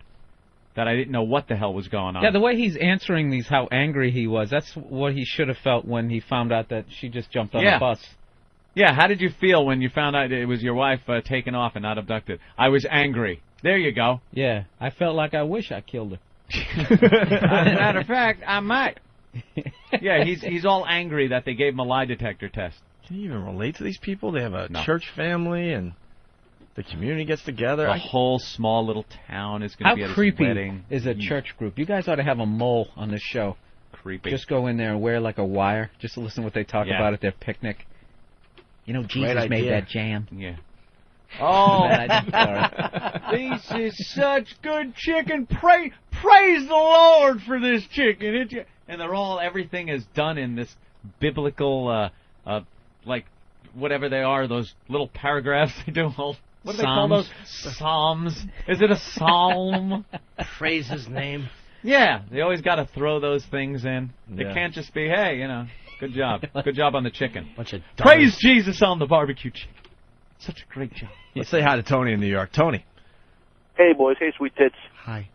that I didn't know what the hell was going on. Yeah, the way he's answering these, how angry he was, that's what he should have felt when he found out that she just jumped on Yeah. a bus. Yeah, how did you feel when you found out it was your wife taken off and not abducted? I was angry. There you go. Yeah, I felt like I wish I killed her. As a matter of fact, I might. Yeah, he's all angry that they gave him a lie detector test. Can you even relate to these people? They have a No. church family, and the community gets together. The whole small little town is going to How be at his creepy wedding. is a church group? You guys ought to have a mole on this show. Creepy. Just go in there and wear like a wire, just to listen to what they talk Yeah. about at their picnic. You know, Jesus Great made idea. that jam. Yeah. Oh, Bad idea. this is such good chicken. Praise the Lord for this chicken. And they're all, everything is done in this biblical, like, whatever they are, those little paragraphs they do. What do they call those? Psalms. Is it a psalm? Praise his name. Yeah, they always got to throw those things in. Yeah. It can't just be, hey, you know, good job. Good job on the chicken. Bunch of Praise Jesus on the barbecue chicken. Such a great job. Let's say hi to Tony in New York. Tony. Hey, boys. Hey, sweet tits. Hi.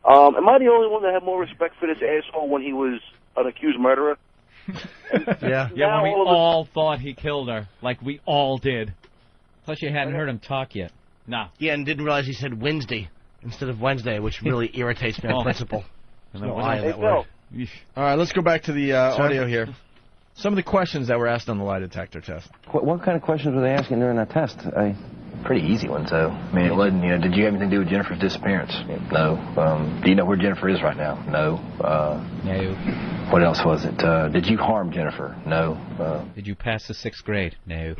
Am I the only one that had more respect for this asshole when he was an accused murderer? Yeah. Yeah, Now when we all of a- all thought he killed her, like we all did. Plus, you hadn't heard him talk yet. No. Yeah, and didn't realize he said Wednesday instead of Wednesday, which really irritates me on Oh. principle. And There's then no what I in else? that word. All right, let's go back to the audio here. Some of the questions that were asked on the lie detector test. What kind of questions were they asking during that test? Pretty easy ones, though. I mean, it wasn't, you know, did you have anything to do with Jennifer's disappearance? No. Do you know where Jennifer is right now? No. No. What else was it? Did you harm Jennifer? No. Did you pass the 6th grade? No.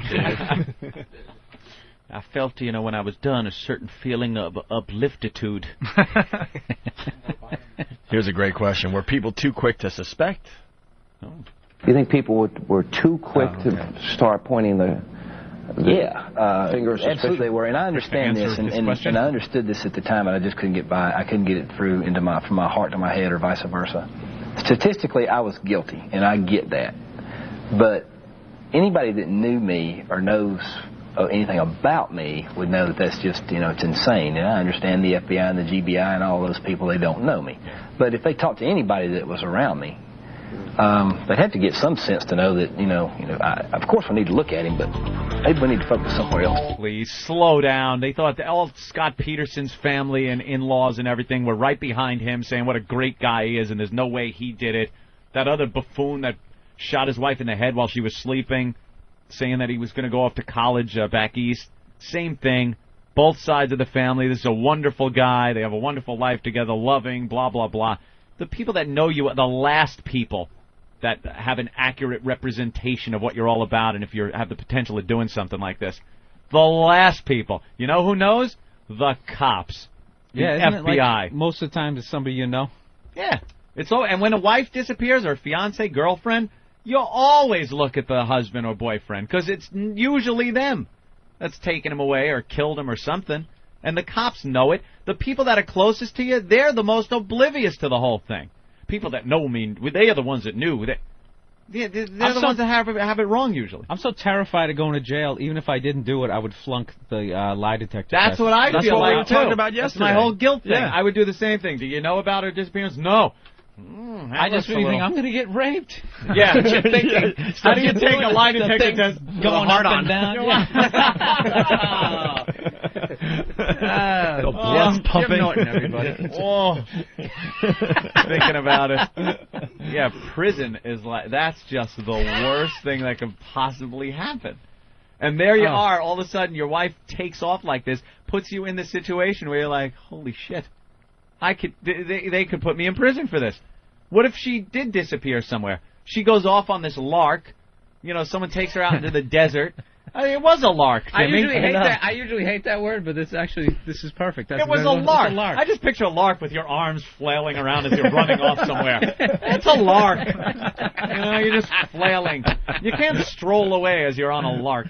I felt, you know, when I was done, a certain feeling of upliftitude. Here's a great question. Were people too quick to suspect? Do you think people were too quick to start pointing the finger of suspicion? Absolutely they were, and I understand Answer this, his and question? I understood this at the time, and I just couldn't get by. I couldn't get it through into from my heart to my head, or vice versa. Statistically, I was guilty, and I get that. But anybody that knew me or knows anything about me would know that that's just, you know, it's insane. And I understand the FBI and the GBI and all those people, they don't know me. But if they talked to anybody that was around me, they'd have to get some sense to know that, of course we need to look at him, but maybe we need to focus somewhere else. Please, slow down. They thought that all Scott Peterson's family and in-laws and everything were right behind him saying what a great guy he is and there's no way he did it. That other buffoon that shot his wife in the head while she was sleeping, saying that he was going to go off to college back east. Same thing. Both sides of the family. This is a wonderful guy. They have a wonderful life together, loving, blah, blah, blah. The people that know you are the last people that have an accurate representation of what you're all about and if you have the potential of doing something like this. The last people. You know who knows? The cops. The Yeah, isn't FBI. it like most of the time it's somebody you know? Yeah. It's all, and when a wife disappears or fiance, girlfriend, you always look at the husband or boyfriend because it's usually them that's taken him away or killed him or something. And the cops know it. The people that are closest to you, they're the most oblivious to the whole thing. People that know me, they are the ones that knew. They're the ones that have it wrong usually. I'm so terrified of going to jail. Even if I didn't do it, I would flunk the lie detector That's test. what I That's feel what we like were talking too. about That's yesterday. my whole guilt thing. Yeah. I would do the same thing. Do you know about her disappearance? No. I just really think I'm going to get raped. Yeah, you're thinking, how do you take a lie detector test going up and down? The blood's pumping. Jim Norton, everybody. Oh, thinking about it. Yeah, prison is like, that's just the worst thing that could possibly happen. And there you are. All of a sudden, your wife takes off like this, puts you in the situation where you're like, holy shit. They could put me in prison for this. What if she did disappear somewhere? She goes off on this lark. You know, someone takes her out into the desert. I mean, it was a lark. I usually hate that word, but this is perfect. It was a lark. I just picture a lark with your arms flailing around as you're running off somewhere. It's a lark. You know, you're just flailing. You can't stroll away as you're on a lark.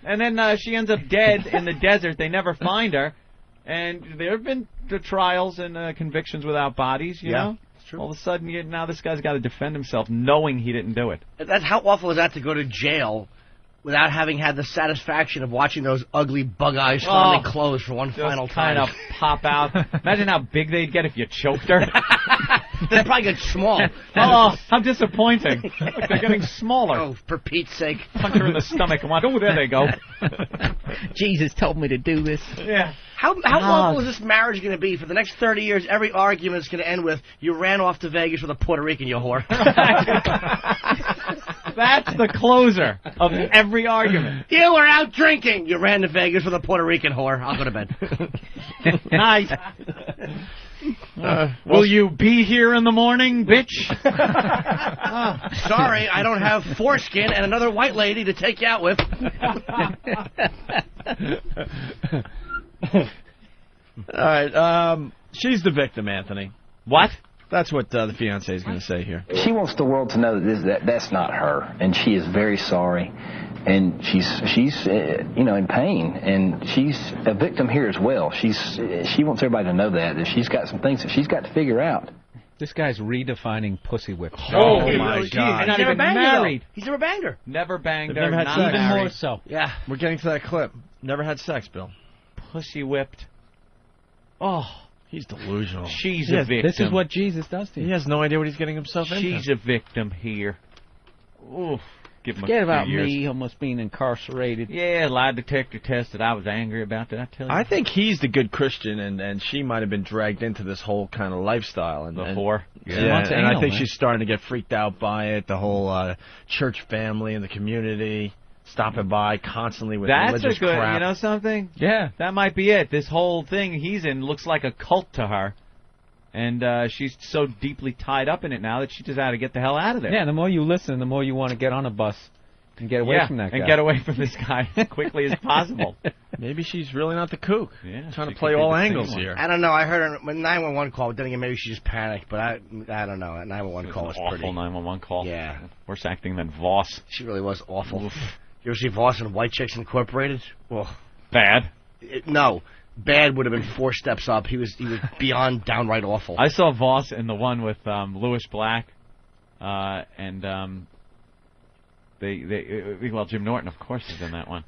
And then she ends up dead in the desert. They never find her. And there have been trials and convictions without bodies, you know? True. All of a sudden, now this guy's got to defend himself knowing he didn't do it. That's how awful is that to go to jail without having had the satisfaction of watching those ugly bug eyes finally close for one final time. Kind of pop out. Imagine how big they'd get if you choked her. They'd probably get small. Oh, how disappointing. Look, they're getting smaller. Oh, for Pete's sake. Punch her in the stomach and watch. Oh, there they go. Jesus told me to do this. Yeah. How awful is this marriage going to be? For the next 30 years, every argument is going to end with, you ran off to Vegas with a Puerto Rican, you whore. That's the closer of every argument. You were out drinking. You ran to Vegas with a Puerto Rican whore. I'll go to bed. Night. Will you be here in the morning, bitch? Sorry, I don't have foreskin and another white lady to take you out with. All right, she's the victim, Anthony. What? That's what the fiancé is going to say here. She wants the world to know that that's not her, and she is very sorry, and she's in pain, and she's a victim here as well. She wants everybody to know that she's got some things that she's got to figure out. This guy's redefining pussy whip. Oh my God! He's never banged her. He's never banged her. Never banged her. Never had sex. Even more so. Yeah, we're getting to that clip. Never had sex, Bill. Pussy whipped. Oh. He's delusional. She's a victim. This is what Jesus does to you. He has no idea what he's getting himself into. She's a victim here. Oof. Forget about me almost being incarcerated. Yeah, lie detector test that I was angry about. Did I tell you? I think he's the good Christian, and she might have been dragged into this whole kind of lifestyle. And, the whore. Yeah, and I think she's starting to get freaked out by it. The whole church family and the community stopping by constantly with religious crap. You know something? Yeah. That might be it. This whole thing he's in looks like a cult to her. And she's so deeply tied up in it now that she just had to get the hell out of there. Yeah, the more you listen, the more you want to get on a bus and get away from that guy. And get away from this guy as quickly as possible. Maybe she's really not the kook. Yeah, trying to play all angles here. I don't know. I heard her when 911 call. Then again, maybe she just panicked. But I don't know. That 911 call was pretty. Awful 911 call. Yeah. Worse acting than Voss. She really was awful. You ever see Voss and White Chicks Incorporated? Well, bad. No. Bad would have been 4 steps up. He was beyond downright awful. I saw Voss in the one with Louis Black, and Jim Norton, of course, is in that one.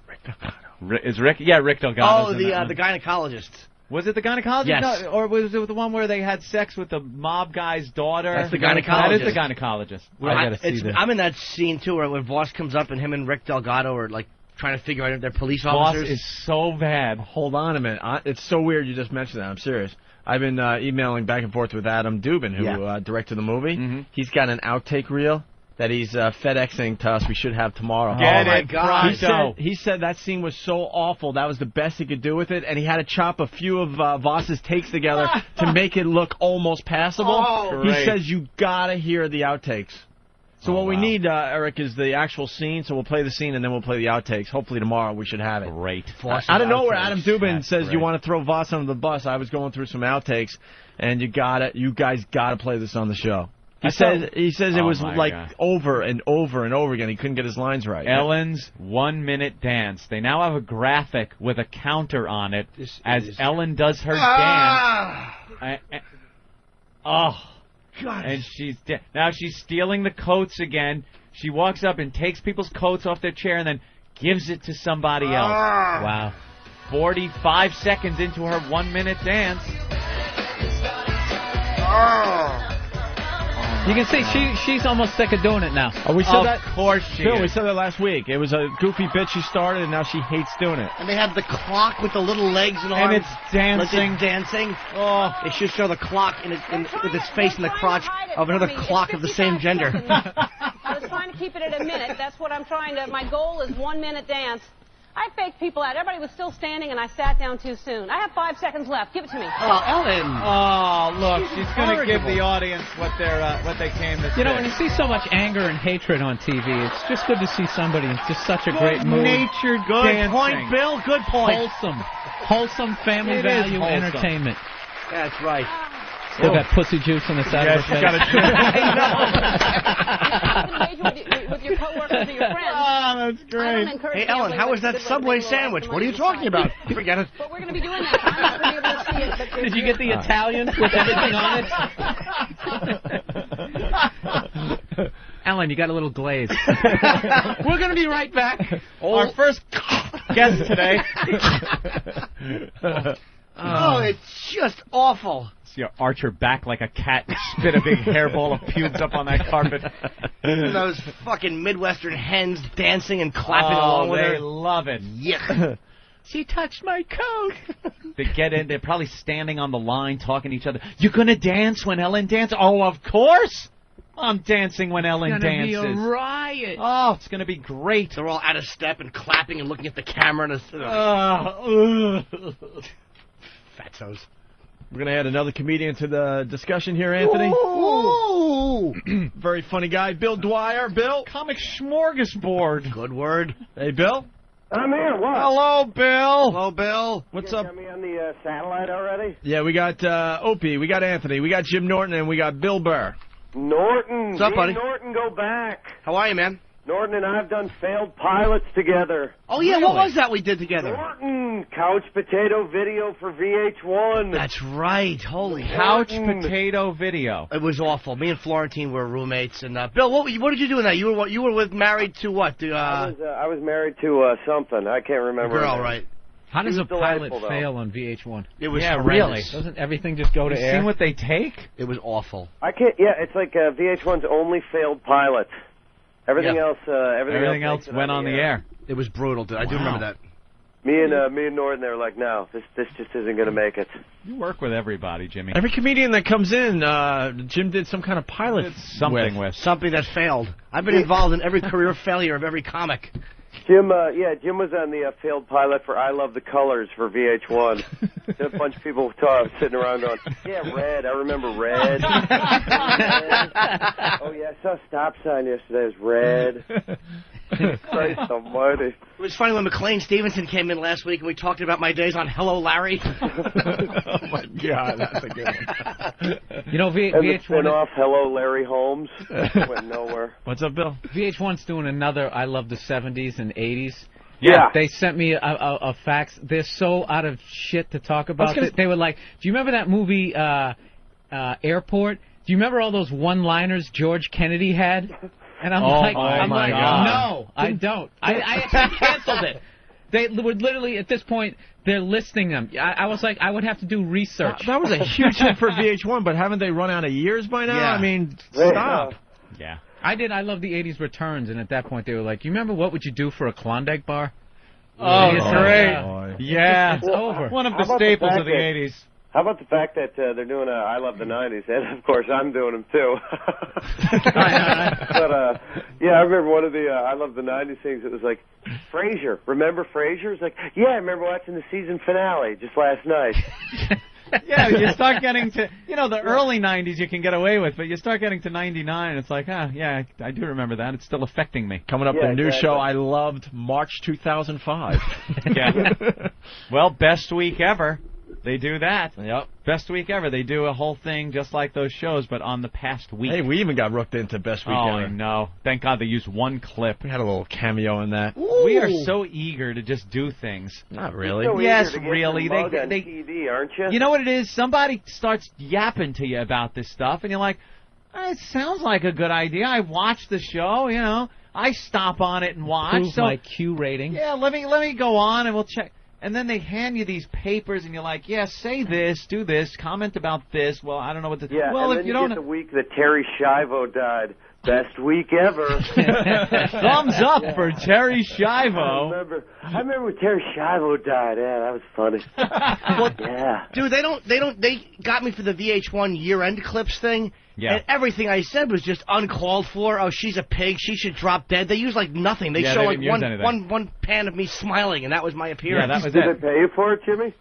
Rick Delgado. Rick Delgado. Oh, the gynecologist. Was it the gynecologist? Yes. No, or was it the one where they had sex with the mob guy's daughter? That's the gynecologist. That is the gynecologist. I gotta see this. I'm in that scene too, where when Voss comes up and him and Rick Delgado are like trying to figure out if they're police officers. Voss is so bad. Hold on a minute. It's so weird you just mentioned that. I'm serious. I've been emailing back and forth with Adam Dubin, who directed the movie. Mm-hmm. He's got an outtake reel that he's FedExing to us. We should have tomorrow. My God! He said that scene was so awful. That was the best he could do with it, and he had to chop a few of Voss's takes together to make it look almost passable. Oh, he says you gotta hear the outtakes. So what we need, Eric, is the actual scene. So we'll play the scene and then we'll play the outtakes. Hopefully tomorrow we should have it. Great. I don't know where Adam Dubin says you want to throw Voss under the bus. I was going through some outtakes, and you guys gotta play this on the show. He says it was like over and over and over again. He couldn't get his lines right. Ellen's 1-minute dance. They now have a graphic with a counter on it Ellen does her dance. God. And now she's stealing the coats again. She walks up and takes people's coats off their chair and then gives it to somebody else. Wow. 45 seconds into her 1-minute dance. You can see she's almost sick of doing it now. Oh, we said that? Of course she Bill, is. we said that last week. It was a goofy bit she started, and now she hates doing it. And they have the clock with the little legs and arms. And it's dancing. Like dancing. Oh, they should show the clock with its face in the crotch of another clock of the same gender. I was trying to keep it at a minute. That's what I'm trying to. My goal is 1-minute dance. I faked people out. Everybody was still standing, and I sat down too soon. I have 5 seconds left. Give it to me. Oh, Ellen. Oh, look, she's going to give the audience what they came to see. You know, when you see so much anger and hatred on TV, it's just good to see somebody in just such a great mood. Natured Good dancing. point, Bill. Good point. Wholesome family value entertainment. That's right. Still got pussy juice on the side of her face. With your coworkers or your friends. Oh, that's great. Hey, Ellen, how was that Subway sandwich? What are you talking about? Forget it. But we're going to be doing that. I'm not going to be able to see it. But Did you get the Italian with everything on it? Ellen, you got a little glaze. We're going to be right back. Our first guest today. Oh, it's just awful. See you arch her back like a cat and spit a big hairball of pubes up on that carpet. And those fucking Midwestern hens dancing and clapping along with her. They love it. Yuck. She touched my coat. They get in. They're probably standing on the line talking to each other. You're going to dance when Ellen dances? Oh, of course. I'm dancing when Ellen dances. It's going to be a riot. Oh, it's going to be great. They're all out of step and clapping and looking at the camera. And Fatzos. We're going to add another comedian to the discussion here, Anthony. Ooh. Very funny guy, Bill Dwyer. Bill? Comic smorgasbord. Good word. Hey, Bill? I'm here. What? Hello, Bill. Hello, Bill. What's you up? got me on the satellite already? Yeah, we got Opie, we got Anthony, we got Jim Norton, and we got Bill Burr. Norton. What's up, buddy? Norton, go back. How are you, man? Norton and I have done failed pilots together. Oh, yeah, what was that we did together? Norton, couch potato video for VH1. That's right. Holy Couch Norton. potato video. It was awful. Me and Florentine were roommates. And Bill, what did you do in that? You were married to what? I was married to something. I can't remember. Girl, right? How does a pilot delightful, though. fail on VH1? It was Yeah, horrendous. Doesn't everything just go to You air? seen what they take? It was awful. I can't. Yeah, it's like VH1's only failed pilot. Everything else. Everything else makes it went on the air. It was brutal. I do remember that. Me and Norton, they were like, no, this just isn't going to make it. You work with everybody, Jimmy. Every comedian that comes in, Jim did some kind of pilot with. Something that failed. I've been involved in every career failure of every comic. Jim was on the failed pilot for I Love the Colors for VH1. There's a bunch of people sitting around going, yeah, Red. I remember Red. Oh, yeah, I saw a stop sign yesterday. It was red. Christ almighty. It was funny when McLean Stevenson came in last week and we talked about my days on Hello, Larry. Oh, my God, that's a good one. You know, And the VH1... spin-off, Hello, Larry Holmes. Went nowhere. What's up, Bill? VH1's doing another I Love the 70s and 80s. Yeah. They sent me a fax. They're so out of shit to talk about. They were like, do you remember that movie Airport? Do you remember all those one-liners George Kennedy had? And I'm like, no, I don't. I actually canceled it. They would literally, at this point, they're listing them. I was like, I would have to do research. That was a huge hit for VH1, but haven't they run out of years by now? Yeah. I mean, stop. Yeah. I love the 80s returns, and at that point they were like, you remember what would you do for a Klondike bar? Oh, great. Boy. Yeah. It's over. One of the staples of the 80s. How about the fact that they're doing I Love the 90s, and of course I'm doing them too. But yeah, I remember one of the I Love the 90s things. It was like Frasier. Remember Frasier? It's like, yeah, I remember watching the season finale just last night. Yeah, you start getting to, the early 90s you can get away with, but you start getting to 99, it's like, yeah, I do remember that. It's still affecting me. Coming up, the new show I loved, March 2005. Yeah. Well, best week ever. They do that. Yep. Best week ever. They do a whole thing just like those shows, but on the past week. Hey, we even got rooked into Best Week Oh, Ever. I know. Thank God they used one clip. We had a little cameo in that. Ooh. We are so eager to just do things. Not really. So Yes, eager to get really. your mug on They TV, aren't you? You know what it is? Somebody starts yapping to you about this stuff, and you're like, it sounds like a good idea. I watched the show, I stop on it and watch. Prove my Q rating. Yeah, let me go on and we'll check. And then they hand you these papers, and you're like, yeah, say this, do this, comment about this. Well, I don't know what to do. Yeah, well, and if then you get don't the week that Terry Schiavo died. Best week ever. Thumbs up for Terry Schiavo. I remember when Terry Schiavo died. Yeah, that was funny. Yeah. Dude, they got me for the VH1 year-end clips thing. Yeah. And everything I said was just uncalled for. Oh, she's a pig. She should drop dead. They use like nothing. They show like one pan of me smiling, and that was my appearance. Yeah, that was Did they pay you for it, Jimmy?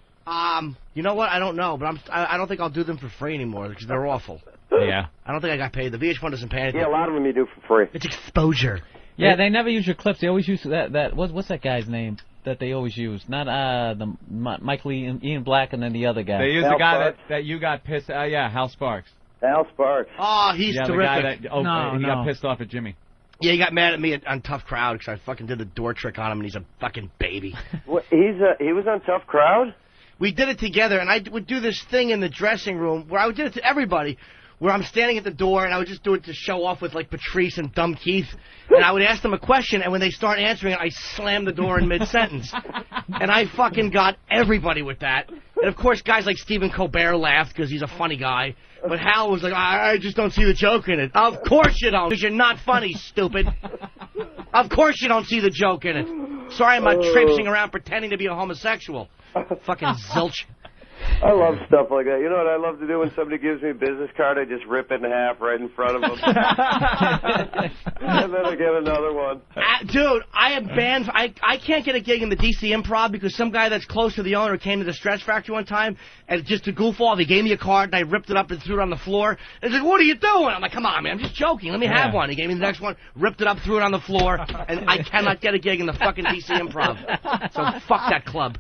You know what? I don't know, but I don't think I'll do them for free anymore because they're awful. Yeah. I don't think I got paid. The VH1 doesn't pay anything. Yeah, a lot of them you do for free. It's exposure. Yeah, they never use your clips. They always use what's that guy's name that they always use? Not Michael Ian Black and then the other guy. They use the guy that you got pissed. Yeah, Hal Sparks. Al Sparks. Oh, he's terrific. The guy that, he got pissed off at Jimmy. Yeah, he got mad at me on Tough Crowd because I fucking did the door trick on him, and he's a fucking baby. What, he was on Tough Crowd? We did it together, and I would do this thing in the dressing room where I would do it to everybody, where I'm standing at the door, and I would just do it to show off with, like, Patrice and Dumb Keith, and I would ask them a question, and when they start answering it, I slam the door in mid-sentence. And I fucking got everybody with that. And, of course, guys like Stephen Colbert laughed because he's a funny guy. But Hal was like, I just don't see the joke in it. Of course you don't, because you're not funny, stupid. Of course you don't see the joke in it. Sorry I'm not traipsing around pretending to be a homosexual. Fucking zilch. I love stuff like that. You know what I love to do when somebody gives me a business card? I just rip it in half right in front of them. And then I get another one. Dude, I have bands. I can't get a gig in the DC Improv because some guy that's close to the owner came to the Stretch Factory one time, and just to goof off, he gave me a card, and I ripped it up and threw it on the floor. And he's like, what are you doing? I'm like, come on, man, I'm just joking. Let me have one. He gave me the next one, ripped it up, threw it on the floor, and I cannot get a gig in the fucking DC Improv. So fuck that club.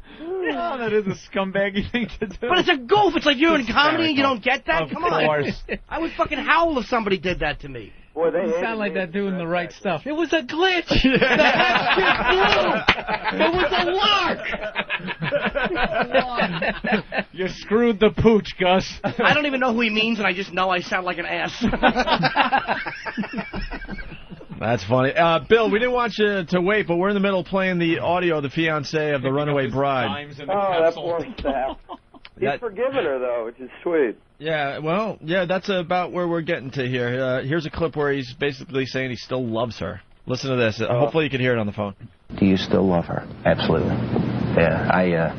Oh, that is a scumbaggy thing to do. But it's a goof. It's like you're in comedy and you don't get that? Come on. Course. I would fucking howl if somebody did that to me. Boy, they You sound like that doing the right stuff. It was a glitch. It was a lark. You screwed the pooch, Gus. I don't even know who he means, and I just know I sound like an ass. That's funny. Bill, we didn't want you to wait, but we're in the middle of playing the audio of the fiancé of the runaway bride. Oh, that poor sap. He's forgiven her, though, which is sweet. Yeah, well, yeah, that's about where we're getting to here. Here's a clip where he's basically saying he still loves her. Listen to this. Hopefully you can hear it on the phone. Do you still love her? Absolutely. Yeah,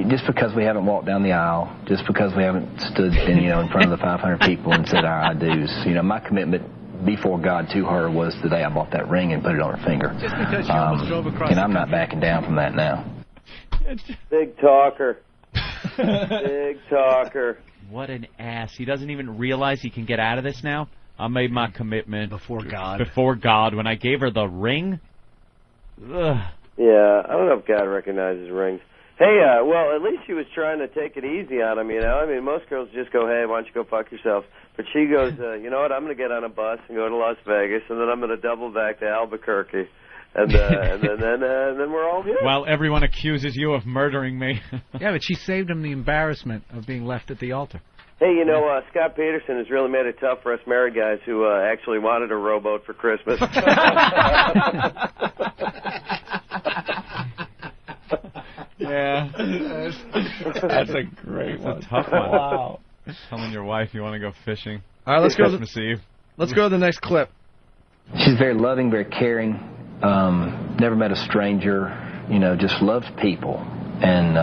just because we haven't walked down the aisle, just because we haven't stood in front of the 500 people and said our I do's, my commitment before God to her was the day I bought that ring and put it on her finger. Just because she almost drove across and I'm not backing down from that now. Big talker. Big talker. What an ass. He doesn't even realize he can get out of this now. I made my commitment. Before God. Before God. When I gave her the ring. Ugh. Yeah, I don't know if God recognizes rings. Hey, well, at least she was trying to take it easy on him, I mean, most girls just go, hey, why don't you go fuck yourself? But she goes, you know what, I'm going to get on a bus and go to Las Vegas, and then I'm going to double back to Albuquerque. And then we're all good. Well, everyone accuses you of murdering me. Yeah, but she saved him the embarrassment of being left at the altar. Hey, Scott Peterson has really made it tough for us married guys who actually wanted a rowboat for Christmas. Yeah. That's a great one. It's a tough one. Wow. Telling your wife you want to go fishing. All right, let's go. Christmas Eve. Let's go to the next clip. She's very loving, very caring. Never met a stranger. Just loves people and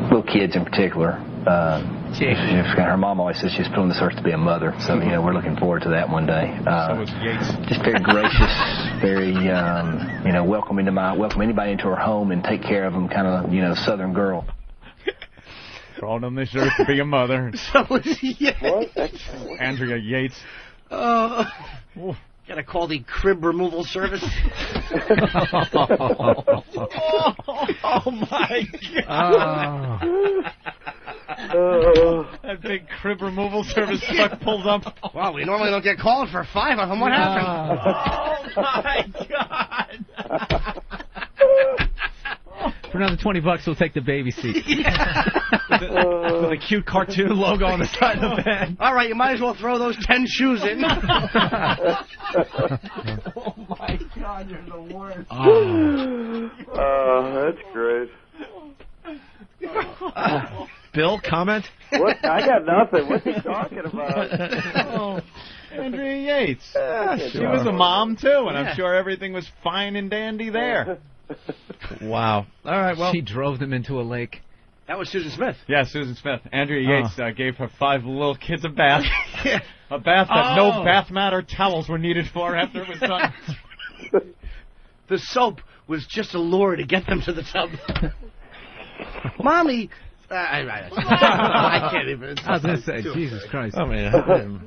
little kids in particular. Her mom always says she's put on this earth to be a mother, so we're looking forward to that one day. So is Yates. Just very gracious, very welcome anybody into her home and take care of them, kind of Southern girl. Thrown on this earth to be a mother. So is Yates. What? Andrea Yates. Gotta call the crib removal service. Oh my God. That big crib removal service truck pulls up. Wow, we normally don't get called for 5 of them. What happened? Oh my God. For another $20, we'll take the baby seat. With a cute cartoon logo on the side of the van. All right, you might as well throw those 10 shoes in. Oh my God, you're the worst. Oh, that's great. Bill, comment? What? I got nothing. What's he talking about? Andrea Yates. She sure. was a mom, too, and Yeah. I'm sure everything was fine and dandy there. Wow. All right, well. She drove them into a lake. That was Susan Smith. Yeah, Susan Smith. Andrea Yates gave her 5 little kids a bath. A bath that no bath mat or towels were needed for after it was done. The soap was just a lure to get them to the tub. Mommy. I can't even. I was going to say, Jesus Christ. Oh, man.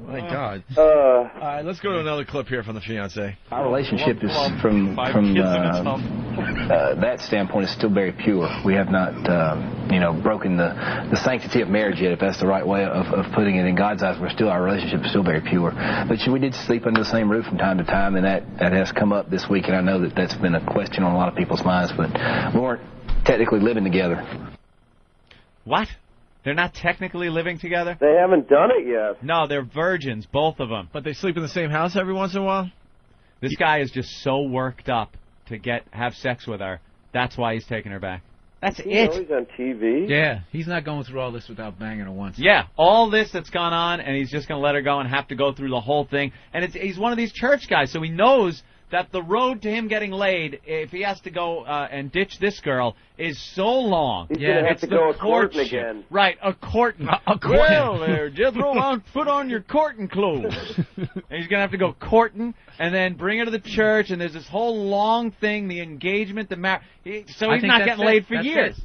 My God. All right, let's go to another clip here from the fiancé. Our relationship is from that standpoint is still very pure. We have not, broken the sanctity of marriage yet, if that's the right way of putting it. In God's eyes, our relationship is still very pure. But we did sleep under the same roof from time to time, and that has come up this week, and I know that's been a question on a lot of people's minds, but we weren't technically living together. What? They're not technically living together? They haven't done it yet. No, they're virgins, both of them. But they sleep in the same house every once in a while? This guy is just so worked up to have sex with her. That's why he's taking her back. That's it. He's on TV. Yeah, he's not going through all this without banging her once. Yeah, all this that's gone on, and he's just going to let her go and have to go through the whole thing. And he's one of these church guys, so he knows that the road to him getting laid, if he has to go and ditch this girl, is so long. He's going to have to go a courting again. Right, a courting. Well, there, Jethro, put on your courting clothes. And he's going to have to go courting and then bring her to the church, and there's this whole long thing, the engagement, the marriage. So he's not getting laid for years.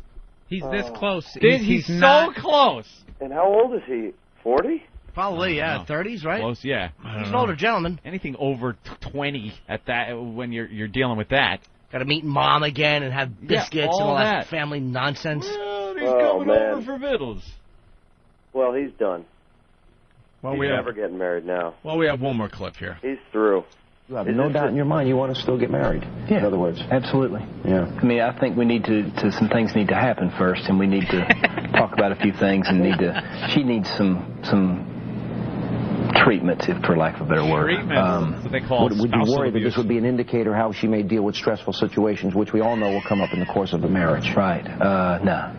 He's this close. He's so close. And how old is he? 40? Probably, yeah, 30s, right? Close, yeah. He's an older gentleman. Anything over 20 at that when you're dealing with that. Got to meet mom again and have biscuits and all that family nonsense. Well, he's coming over for vittles. Well, he's done. Well, he's never getting married now. Well, we have one more clip here. He's through. You have no doubt in your mind you want to still get married. Yeah. In other words. Absolutely. Yeah. I mean, I think we need some things need to happen first, and we need to talk about a few things, and she needs some treatments, if for lack of a better word. Treatments, what they call would you worry that this would be an indicator how she may deal with stressful situations, which we all know will come up in the course of the marriage? Right. No.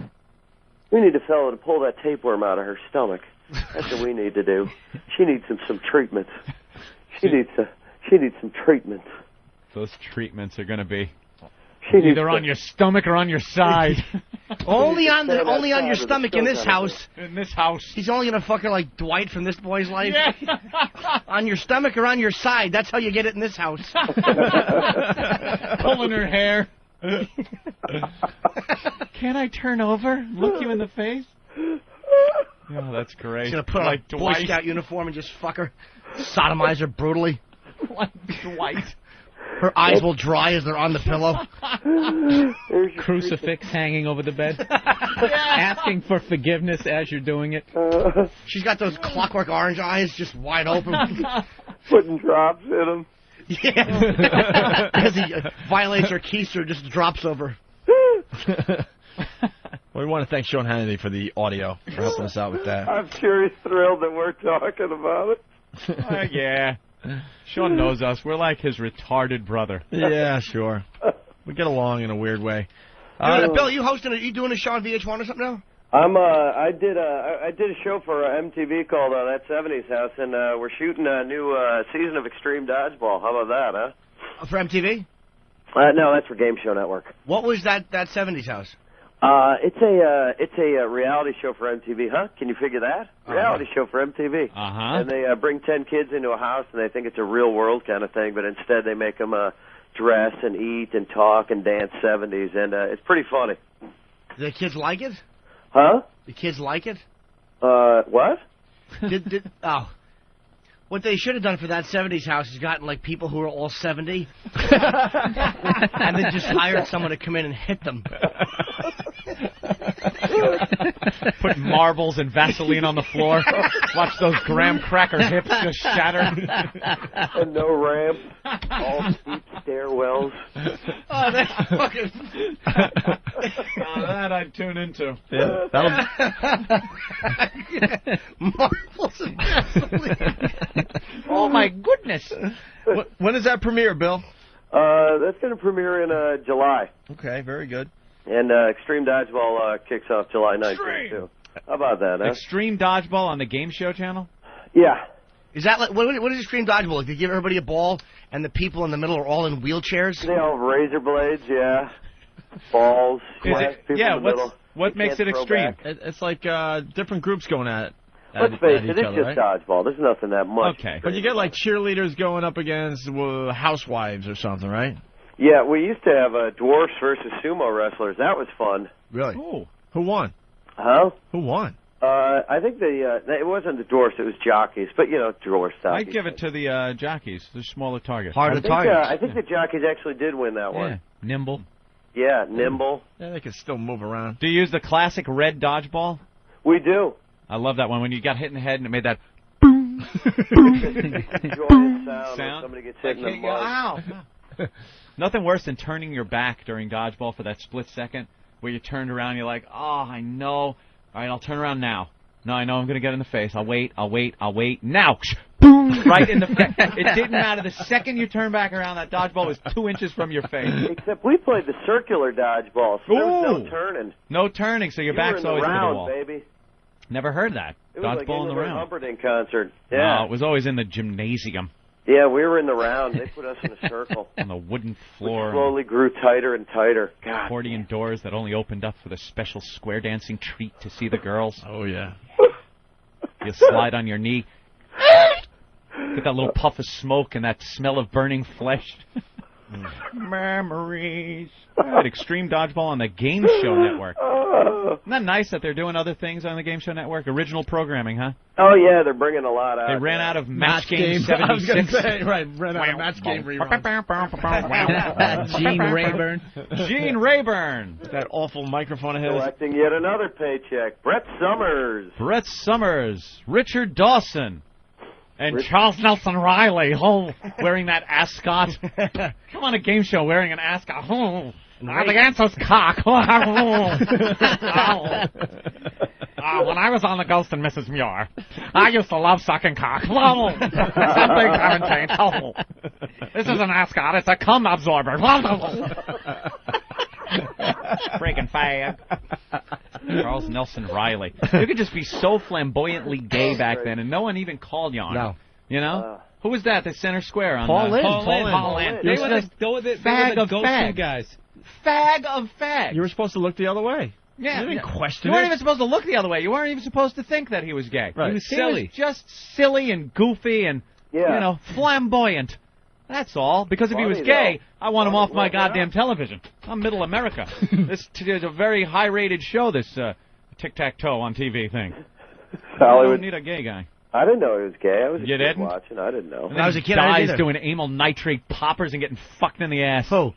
We need a fellow to pull that tapeworm out of her stomach. That's what we need to do. She needs some treatments. She needs some treatments. Those treatments are going to be She either on your stomach or on your side. Only on your stomach in this house. In this house. He's only gonna fuck her like Dwight from This Boy's Life. Yeah. On your stomach or on your side. That's how you get it in this house. Pulling her hair. Can I turn over? Look you in the face? Oh, that's great. He's gonna put like on a Boy Scout uniform and just fuck her. Sodomize her brutally. Like Dwight. Her eyes will dry as they're on the pillow. Crucifix hanging over the bed. Asking for forgiveness as you're doing it. She's got those clockwork orange eyes just wide open. Putting drops in them. Yeah. As he violates her keister, just drops over. We want to thank Sean Hannity for the audio, for helping us out with that. I'm sure he's thrilled that we're talking about it. Yeah. Sean knows us. We're like his retarded brother. Yeah, sure. We get along in a weird way. Bill, are you you doing a show on VH1 or something now? I did a show for MTV called That 70s House, and we're shooting a new season of Extreme Dodgeball. How about that, huh? For MTV? No, that's for Game Show Network. What was that 70s House? It's a reality show for MTV, huh? Can you figure that? Reality show for MTV. And they bring 10 kids into a house, and they think it's a real world kind of thing, but instead they make them dress and eat and talk and dance 70s, and it's pretty funny. Do the kids like it? Huh? The kids like it? What? What they should have done for that 70s house is gotten, like, people who are all 70 and then just hired someone to come in and hit them. Put marbles and Vaseline on the floor. Watch those graham cracker hips just shatter. And no ramp. All steep stairwells. Oh, that's fucking... that I'd tune into. Yeah, marbles and Vaseline. Oh, my goodness. When does that premiere, Bill? That's going to premiere in July. Okay, very good. And Extreme Dodgeball kicks off July 19th, too. How about that, huh? Extreme Dodgeball on the Game Show channel? Yeah. Is that like what is Extreme Dodgeball? Like, they give everybody a ball, and the people in the middle are all in wheelchairs? They all have razor blades, yeah. Balls. What makes it extreme? It's like different groups going at it. Let's face it, it's just dodgeball. There's nothing that much. Okay. But you get like cheerleaders going up against housewives or something, right? Yeah, we used to have dwarfs versus sumo wrestlers. That was fun. Really? Ooh. Who won? Huh? Who won? I think it wasn't the dwarfs, it was jockeys. But, dwarfs. I'd give it to the jockeys, the smaller target. I think the jockeys actually did win that one. Nimble. Yeah, nimble. Yeah, they can still move around. Do you use the classic red dodgeball? We do. I love that one when you got hit in the head and it made that boom. Joyous sound. Somebody gets hit in the mouth. Ow. Nothing worse than turning your back during dodgeball for that split second where you turned around and you're like, oh, I know. All right, I'll turn around now. No, I know I'm going to get in the face. I'll wait. Now. Boom! Right in the face. It didn't matter. The second you turn back around, that dodgeball was 2 inches from your face. Except we played the circular dodgeball, so there was no turning. No turning, so your back's always to the wall. Baby. Never heard that. It was Dodgeball like in the round. Humperdinck concert. Yeah. No, it was always in the gymnasium. Yeah, we were in the round. They put us in a circle. On the wooden floor. We slowly grew tighter and tighter. God. Accordion doors that only opened up for the special square dancing treat to see the girls. Oh, yeah. You slide on your knee. Get that little puff of smoke and that smell of burning flesh. Memories. Right, Extreme Dodgeball on the Game Show Network. Isn't that nice that they're doing other things on the Game Show Network? Original programming, huh? Oh, yeah, they're bringing a lot out. They ran out of Match Game 76. I was going to say, right, ran out of Match Game reruns. Gene Rayburn. Gene Rayburn. That awful microphone of his. Collecting yet another paycheck. Brett Summers. Brett Summers. Richard Dawson. And Charles Nelson Riley, wearing that ascot. Come on a game show wearing an ascot. The answer's cock. When I was on the Ghost and Mrs. Muir, I used to love sucking cock. Some things haven't changed. This is an ascot. It's a cum absorber. Freaking fag. Charles Nelson Riley. You could just be so flamboyantly gay back then, and no one even called you on it. You know? Who was that? The center square on Paul Lynn. Paul Lynn. They were the fag of fag guys. Fag of fag. You were supposed to look the other way. Yeah. You didn't question it. You weren't even supposed to look the other way. You weren't even supposed to think that he was gay. Right. He was silly. He was just silly and goofy and, flamboyant. That's all. Because if he was gay, I want him off my goddamn television. I'm Middle America. This is a very high-rated show, this tic-tac-toe on TV thing. I don't need a gay guy. I didn't know he was gay. I was a kid didn't? watching. I didn't know. When I was a kid, guys doing amyl nitrate poppers and getting fucked in the ass. Who?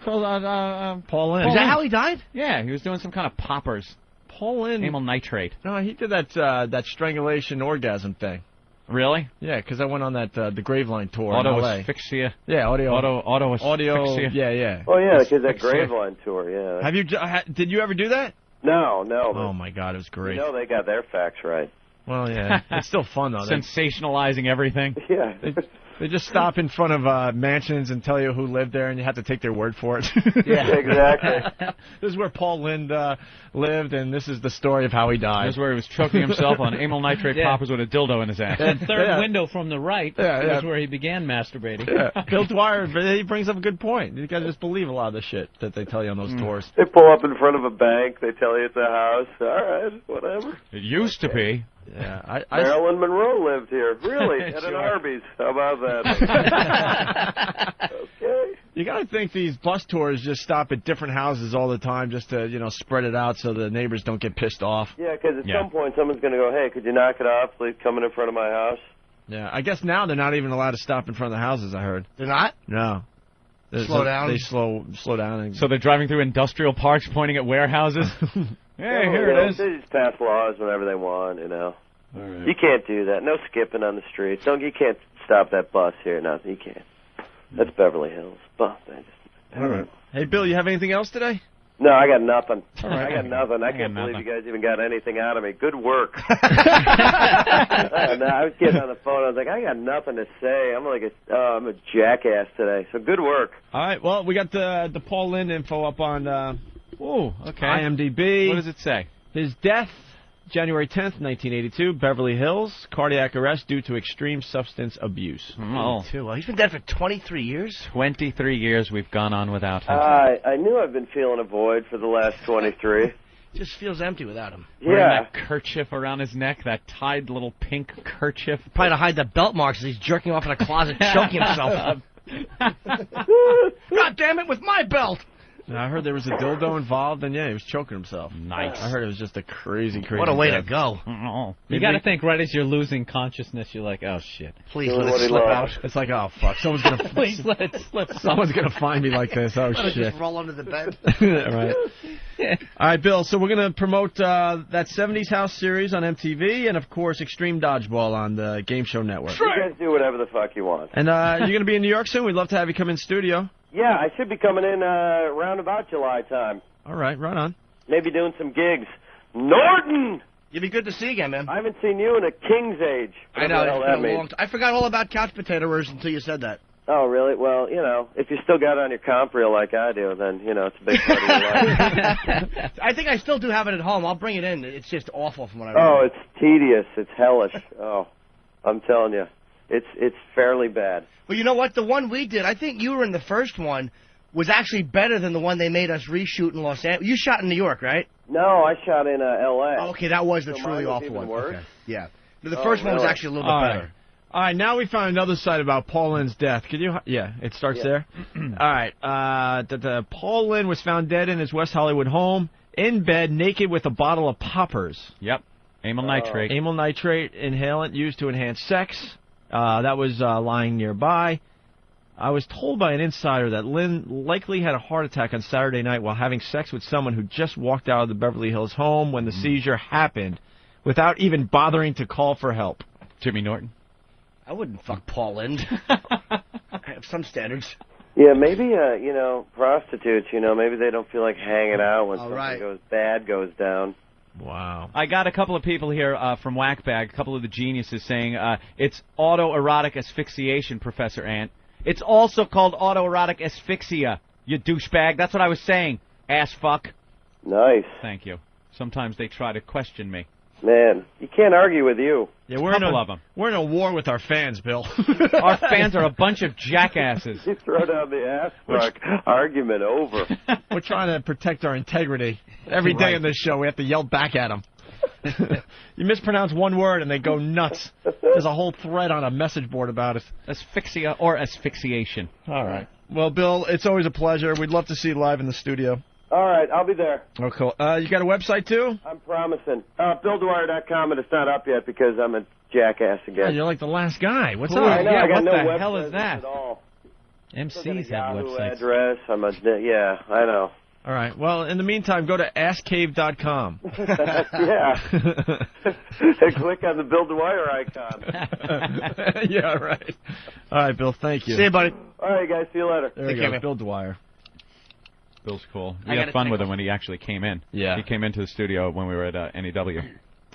Paul Lynn. Is that how he died? Yeah, he was doing some kind of poppers. Paul Lynn. Amyl nitrate. No, he did that strangulation orgasm thing. Really? Yeah, because I went on that the Graveline tour Auto in LA. asphyxia. Yeah, audio asphyxia. Yeah. Oh yeah, because that Graveline tour. Yeah. Have you? Did you ever do that? No. Oh my God, it was great. They got their facts right. Well, yeah, it's still fun though. Sensationalizing everything. Yeah. They just stop in front of mansions and tell you who lived there, and you have to take their word for it. Yeah, exactly. This is where Paul Lynn lived, and this is the story of how he died. This is where he was choking himself on amyl nitrate poppers with a dildo in his ass. That third window from the right is where he began masturbating. Yeah. Bill Dwyer, he brings up a good point. You got to just believe a lot of the shit that they tell you on those tours. They pull up in front of a bank. They tell you it's a house. All right, whatever. It used to be. Yeah, Marilyn Monroe lived here. Really? At an Arby's. How about that? Okay. You got to think these bus tours just stop at different houses all the time just to, spread it out so the neighbors don't get pissed off. Yeah, because at some point someone's going to go, hey, could you knock it off? Please come in front of my house. Yeah, I guess now they're not even allowed to stop in front of the houses, I heard. They're not? No. Slow down? They slow down. So they're driving through industrial parks pointing at warehouses? Hey, here it is. They just pass laws whenever they want, All right. You can't do that. No skipping on the streets. You can't stop that bus here. Nothing. You can't. That's Beverly Hills. All right. Hey, Bill, you have anything else today? No, I got nothing. All right. I got nothing. I can't believe you guys even got anything out of me. Good work. I was getting on the phone. I was like, I got nothing to say. I'm a jackass today. So good work. All right. Well, we got the Paul Lynn info up on okay. IMDb. What does it say? His death January 10th, 1982, Beverly Hills, cardiac arrest due to extreme substance abuse. Oh. Well, he's been dead for 23 years. 23 years we've gone on without him. I knew I've been feeling a void for the last 23. Just feels empty without him. Wearing that kerchief around his neck, that tied little pink kerchief. Probably to hide the belt marks as he's jerking off in a closet, choking himself. God damn it, with my belt! I heard there was a dildo involved, and yeah, he was choking himself. Nice. I heard it was just a crazy What a way death. to go. You got to think right as you're losing consciousness, you're like, oh shit. Please let it slip out. It's like, oh fuck, someone's gonna Please let it slip. Someone's gonna find me like this. Oh Let it shit. just roll under the bed. Right. All right, Bill. So we're gonna promote that '70s House series on MTV, and of course Extreme Dodgeball on the Game Show Network. You guys do whatever the fuck you want. And you're gonna be in New York soon. We'd love to have you come in studio. Yeah, I should be coming in around about July time. All right, right on. Maybe doing some gigs. Norton! You'd be good to see again, man. I haven't seen you in a king's age. I know. What the hell It's that been a means. long I forgot all about couch potato roast until you said that. Oh, really? Well, you know, if you still got it on your comp reel like I do, then, you know, it's a big part of your life. I think I still do have it at home. I'll bring it in. It's just awful from what I Oh, remember. it's tedious. It's hellish. Oh, I'm telling you. It's fairly bad. Well, you know what? The one we did, I think you were in the first one, was actually better than the one they made us reshoot in Los Angeles. You shot in New York, right? No, I shot in L.A. Oh, okay, that was the So truly mine was awful even one. worse? Okay. Yeah. The Oh, first one was really? actually a little bit better. All right, now we found another side about Paul Lynn's death. Could you? Yeah, it starts there. All right. Paul Lynn was found dead in his West Hollywood home, in bed, naked with a bottle of poppers. Yep. Amyl nitrate. Amyl nitrate inhalant used to enhance sex. That was lying nearby. I was told by an insider that Lynn likely had a heart attack on Saturday night while having sex with someone who just walked out of the Beverly Hills home when the seizure happened, without even bothering to call for help. Jimmy Norton. I wouldn't fuck Paul Lynn. I have some standards. Yeah, maybe, you know, prostitutes, you know, maybe they don't feel like hanging out when something goes down. Wow. I got a couple of people here from Whackbag, a couple of the geniuses saying it's autoerotic asphyxiation, Professor Ant. It's also called autoerotic asphyxia, you douchebag. That's what I was saying, ass fuck. Nice. Thank you. Sometimes they try to question me. Man, you can't argue with you. Yeah, Couple of them. We're in a war with our fans, Bill. Our fans are a bunch of jackasses. You throw down the ass fuck, argument over. We're trying to protect our integrity. Every day on this show, we have to yell back at them. You mispronounce one word and they go nuts. There's a whole thread on a message board about it. Asphyxia or asphyxiation. All right. Well, Bill, it's always a pleasure. We'd love to see you live in the studio. All right, I'll be there. Oh, cool. You got a website, too? I'm promising. BillDwyer.com, and it's not up yet because I'm a jackass Yeah, again. you're like the last guy. What's Cool. up? I know, Yeah, I got what no the web hell is presence that? at all. MCs have Yahoo websites. address. Yeah, I know. All right. Well, in the meantime, go to AskCave.com. Yeah. And click on the Bill Dwyer icon. Yeah, right. All right, Bill, thank you. See you, buddy. All right, guys, see you later. There we Take care, go. man. Bill Dwyer. Bill's cool. I We had gotta fun take with him off. when he actually came in. Yeah. He came into the studio when we were at NEW.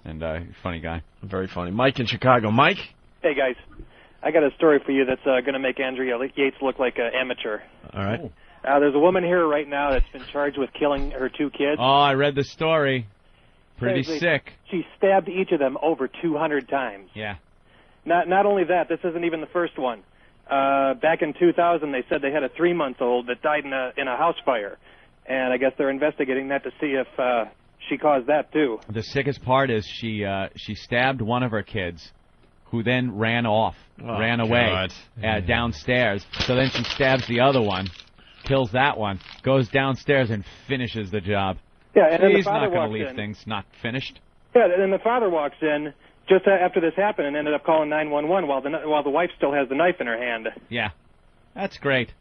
And funny guy. Very funny. Mike in Chicago. Mike? Hey, guys. I got a story for you that's going to make Andrea Yates look like an amateur. All right. There's a woman here right now that's been charged with killing her 2 kids. Oh, I read the story. Pretty Seriously, sick. She stabbed each of them over 200 times. Yeah. Not only that, this isn't even the first one. Back in 2000, they said they had a 3-month-old that died in a house fire. And I guess they're investigating that to see if she caused that, too. The sickest part is she stabbed one of her kids, who then ran away downstairs. So then she stabs the other one, kills that one, goes downstairs and finishes the job. Yeah, and then the She's father not going walks to leave in. things not finished. Yeah, and then the father walks in just after this happened and ended up calling 911 while the wife still has the knife in her hand. Yeah, that's great.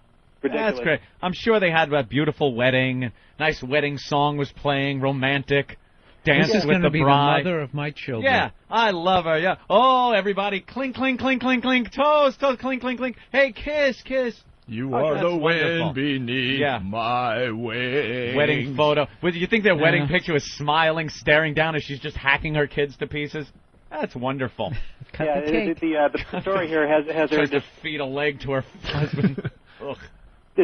Ridiculous. That's great. I'm sure they had a beautiful wedding. Nice wedding song was playing, romantic. Danced This is with going the to be bride. the mother of my children. Yeah, I love her. Yeah. Oh, everybody, clink, clink, clink, clink, clink, toes, toes, clink, clink, clink. Hey, kiss, kiss. You Oh, are that's the wonderful. wind beneath my wings. Wedding photo. Do you think their wedding picture was smiling, staring down as she's just hacking her kids to pieces? That's wonderful. Yeah, the story here has her Tries to feed a leg to her husband. Ugh.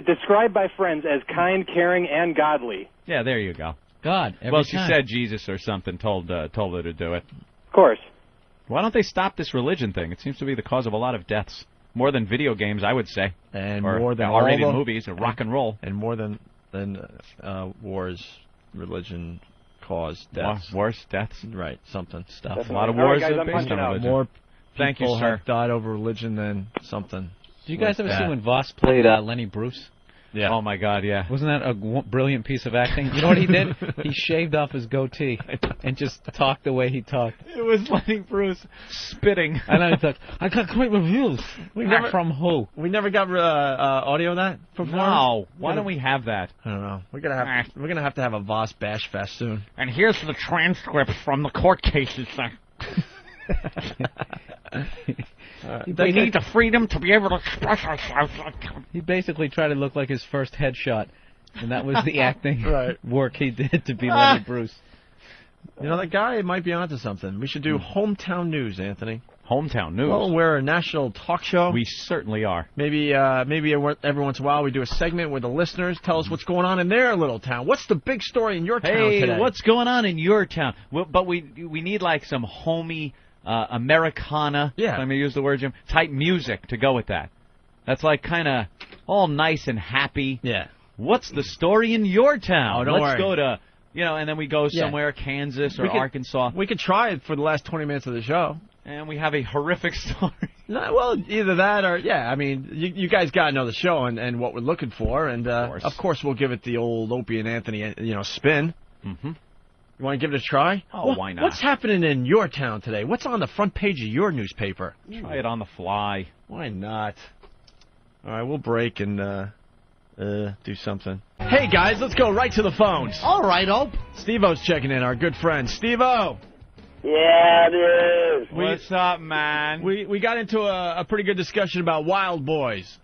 described by friends as kind, caring, and godly. Yeah, there you go. God. Every Well, she time. said Jesus or something told her to do it. Of course. Why don't they stop this religion thing? It seems to be the cause of a lot of deaths. More than video games, I would say. And or more than R-rated all the movies or rock and roll. And more than wars, religion caused deaths. Wars, deaths? Right, something. Stuff. Definitely. A lot of All right, wars guys, are I'm based punching on out. religion. More Thank you, people sir. have died over religion than something. Did you guys like ever that. see when Voss played Lenny Bruce? Yeah. Oh, my God, yeah. Wasn't that a brilliant piece of acting? You know what he did? He shaved off his goatee and just talked the way he talked. It was Lenny Bruce spitting. And I thought, I got great reviews. From who? We never got audio of that before. No. Why don't we have that? I don't know. We're gonna have to have a Voss Bash Fest soon. And here's the transcripts from the court cases. We need the freedom to be able to express ourselves. He basically tried to look like his first headshot, and that was the acting work he did to be Lenny Bruce. You know, that guy might be onto something. We should do hometown news, Anthony. Hometown news? Well, we're a national talk show. We certainly are. Maybe every once in a while we do a segment where the listeners tell us what's going on in their little town. What's the big story in your town today? Hey, what's going on in your town? Well, but we need like some homey Americana, if I'm going to use the word, Jim, type music to go with that. That's like kind of all nice and happy. Yeah. What's the story in your town? Oh, don't Let's worry. go to, and then we go somewhere, Kansas or Arkansas. We could try it for the last 20 minutes of the show. And we have a horrific story. No, well, either that or, I mean, you guys got to know the show and what we're looking for. And, of course, we'll give it the old Opie and Anthony, spin. Mm-hmm. You want to give it a try? Oh, why not? What's happening in your town today? What's on the front page of your newspaper? Try it on the fly. Why not? All right, we'll break and do something. Hey, guys, let's go right to the phones. All right, Ope. Steve-O's checking in, our good friend. Steve-O. Yeah, it is. What's up, man? We got into a pretty good discussion about Wild Boys.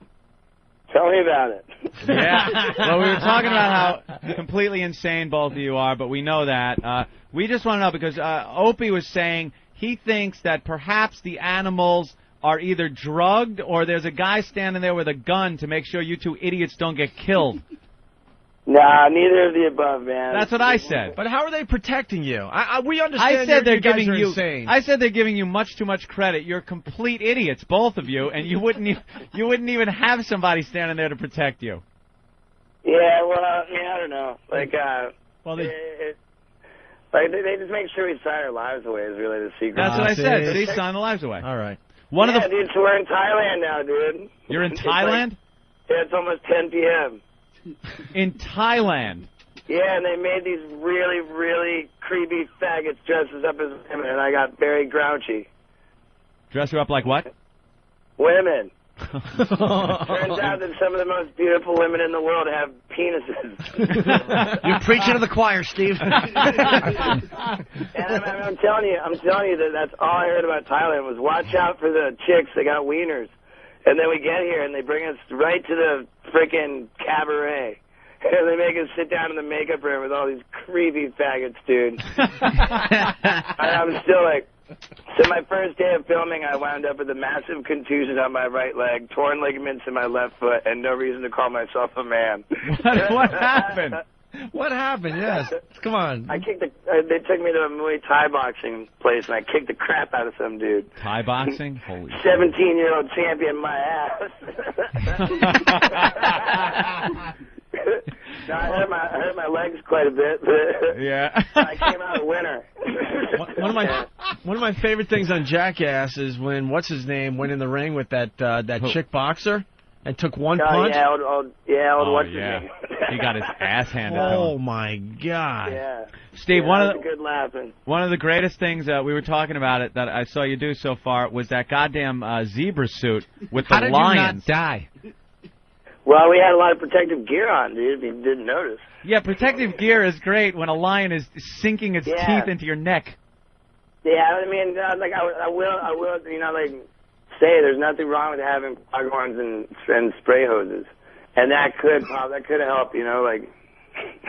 Tell me about it. Yeah. Well, we were talking about how completely insane both of you are, but we know that. We just want to know because Opie was saying he thinks that perhaps the animals are either drugged or there's a guy standing there with a gun to make sure you two idiots don't get killed. Nah, neither of the above, man. That's what I said. But how are they protecting you? We understand I said they're you guys giving are you. insane. I said they're giving you much too much credit. You're complete idiots, both of you, and you wouldn't even have somebody standing there to protect you. Yeah, well, I don't know. Like, well, they just make sure we sign our lives away is really the secret. That's what I said. See, sign the lives away. All right. Dude, so we're in Thailand now, dude. You're in Thailand? It's almost 10 p.m. In Thailand? Yeah, and they made these really, really creepy faggots dressed up as women, and I got very grouchy. Dress her up like what? Women. Turns out that some of the most beautiful women in the world have penises. You're preaching to the choir, Steve. And I'm telling you that that's all I heard about Thailand was watch out for the chicks that got wieners. And then we get here and they bring us right to the frickin' cabaret. And they make us sit down in the makeup room with all these creepy faggots, dude. And I'm still like... So my first day of filming, I wound up with a massive contusion on my right leg, torn ligaments in my left foot, and no reason to call myself a man. What happened? What happened? Yes. Come on. They took me to a Muay Thai boxing place, and I kicked the crap out of some dude. Thai boxing? Holy 17-year-old champion, my ass. No, I hurt my legs quite a bit. Yeah. I came out a winner. One of my favorite things on Jackass is when what's his name went in the ring with that chick boxer and took one punch. What's his name? He got his ass handed to him. Oh my God. Yeah. Steve, good laughing. One of the greatest things we were talking about it that I saw you do so far was that goddamn zebra suit with the lions. How did you not die? Well, we had a lot of protective gear on, dude, if you didn't notice. Yeah, protective gear is great when a lion is sinking its teeth into your neck. Yeah, I mean, like, I will, say there's nothing wrong with having foghorns and spray hoses. And that could help, I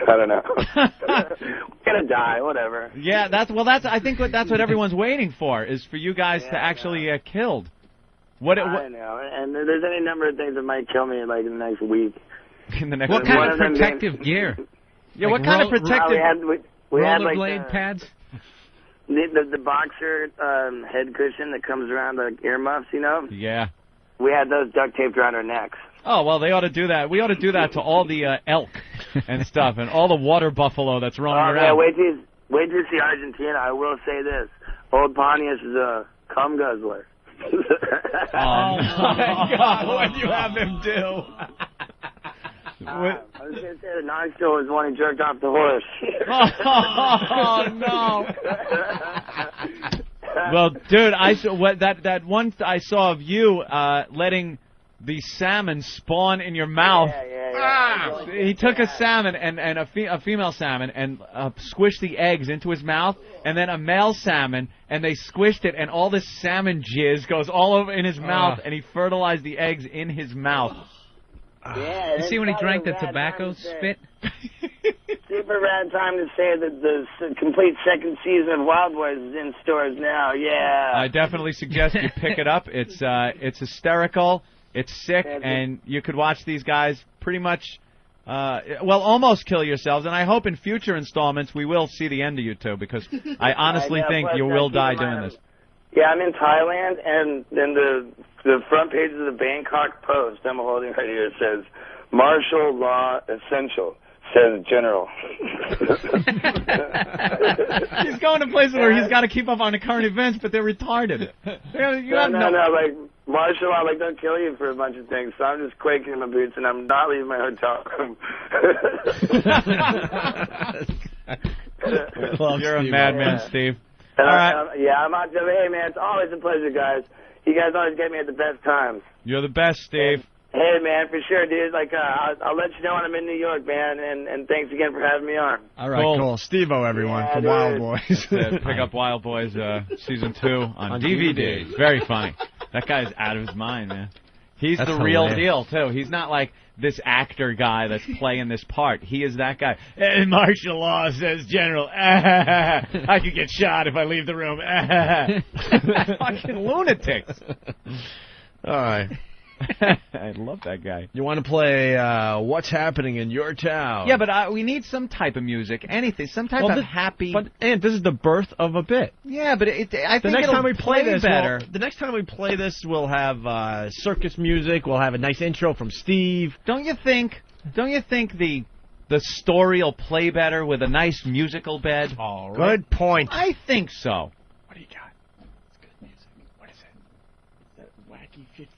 don't know. We're gonna die, whatever. Yeah, I think that's what everyone's waiting for, is for you guys to actually get killed. I know, and there's any number of things that might kill me in the next week. In the next what kind of protective gear? Yeah, what kind of protective? We had like rollerblade pads? The boxer head cushion that comes around the earmuffs, you know? Yeah. We had those duct taped around our necks. Oh, well, they ought to do that. We ought to do that to all the elk and stuff, and all the water buffalo that's roaming around. Yeah, wait till you see Argentina. I will say this. Old Pontius is a cum guzzler. Oh, my God. What do you have him do? I was going to say the knockstill was when he jerked off the horse. Oh, no. Well, dude, that one I saw of you letting the salmon spawn in your mouth. Yeah. He took a salmon and a female salmon and squished the eggs into his mouth, and then a male salmon, and they squished it, and all this salmon jizz goes all over in his mouth, and he fertilized the eggs in his mouth. Yeah, You see when he drank the tobacco spit? Super rad time to say that the complete second season of Wild Boys is in stores now. Yeah. I definitely suggest you pick it up. It's hysterical. It's sick, and you could watch these guys pretty much, almost kill yourselves. And I hope in future installments we will see the end of you two, because I honestly think you will die doing this. Yeah, I'm in Thailand, and then the front page of the Bangkok Post I'm holding right here says, "Martial law essential," says General. He's going to places where he's got to keep up on the current events, but they're retarded. No, like, martial law, like, don't kill you for a bunch of things, so I'm just quaking in my boots, and I'm not leaving my hotel room. You're a madman, Steve. All right. I'm out there. Hey, man, it's always a pleasure, guys. You guys always get me at the best times. You're the best, Steve. Hey, man, for sure, dude. Like, I'll let you know when I'm in New York, man, and thanks again for having me on. All right, cool. Steve-O, everyone, from Wild Boys. Pick up Wild Boys Season 2 on DVD. Very funny. That guy's out of his mind, man. He's the real deal, too. He's not like this actor guy that's playing this part. He is that guy. And martial law says, General, I could get shot if I leave the room. Fucking lunatics. All right. I love that guy. You want to play What's Happening in Your Town? Yeah, but we need some type of music, anything, some type of happy. But this is the birth of a bit. Yeah, but I think the next time we play this, better. The next time we play this, we'll have circus music. We'll have a nice intro from Steve. Don't you think the story will play better with a nice musical bed? All right. Good point. I think so. What do you got? It's good music. What is it? That wacky 50s.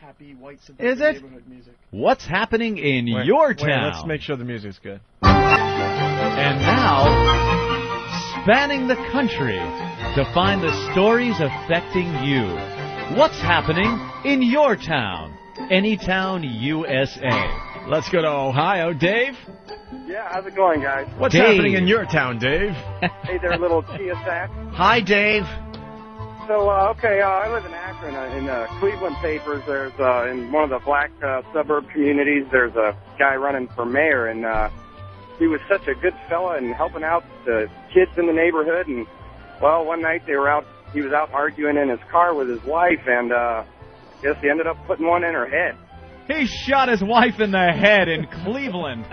Happy white suburban neighborhood music. What's happening in your town? Let's make sure the music's good. And now, spanning the country to find the stories affecting you. What's happening in your town? Anytown, USA. Let's go to Ohio. Dave? Yeah, how's it going, guys? What's happening in your town, Dave? Hey there, little Chia Sack. Hi, Dave. So, I live in Akron. In Cleveland papers, there's, in one of the black suburb communities, there's a guy running for mayor, and he was such a good fella and helping out the kids in the neighborhood. And, well, one night he was out arguing in his car with his wife, and I guess he ended up putting one in her head. He shot his wife in the head in Cleveland.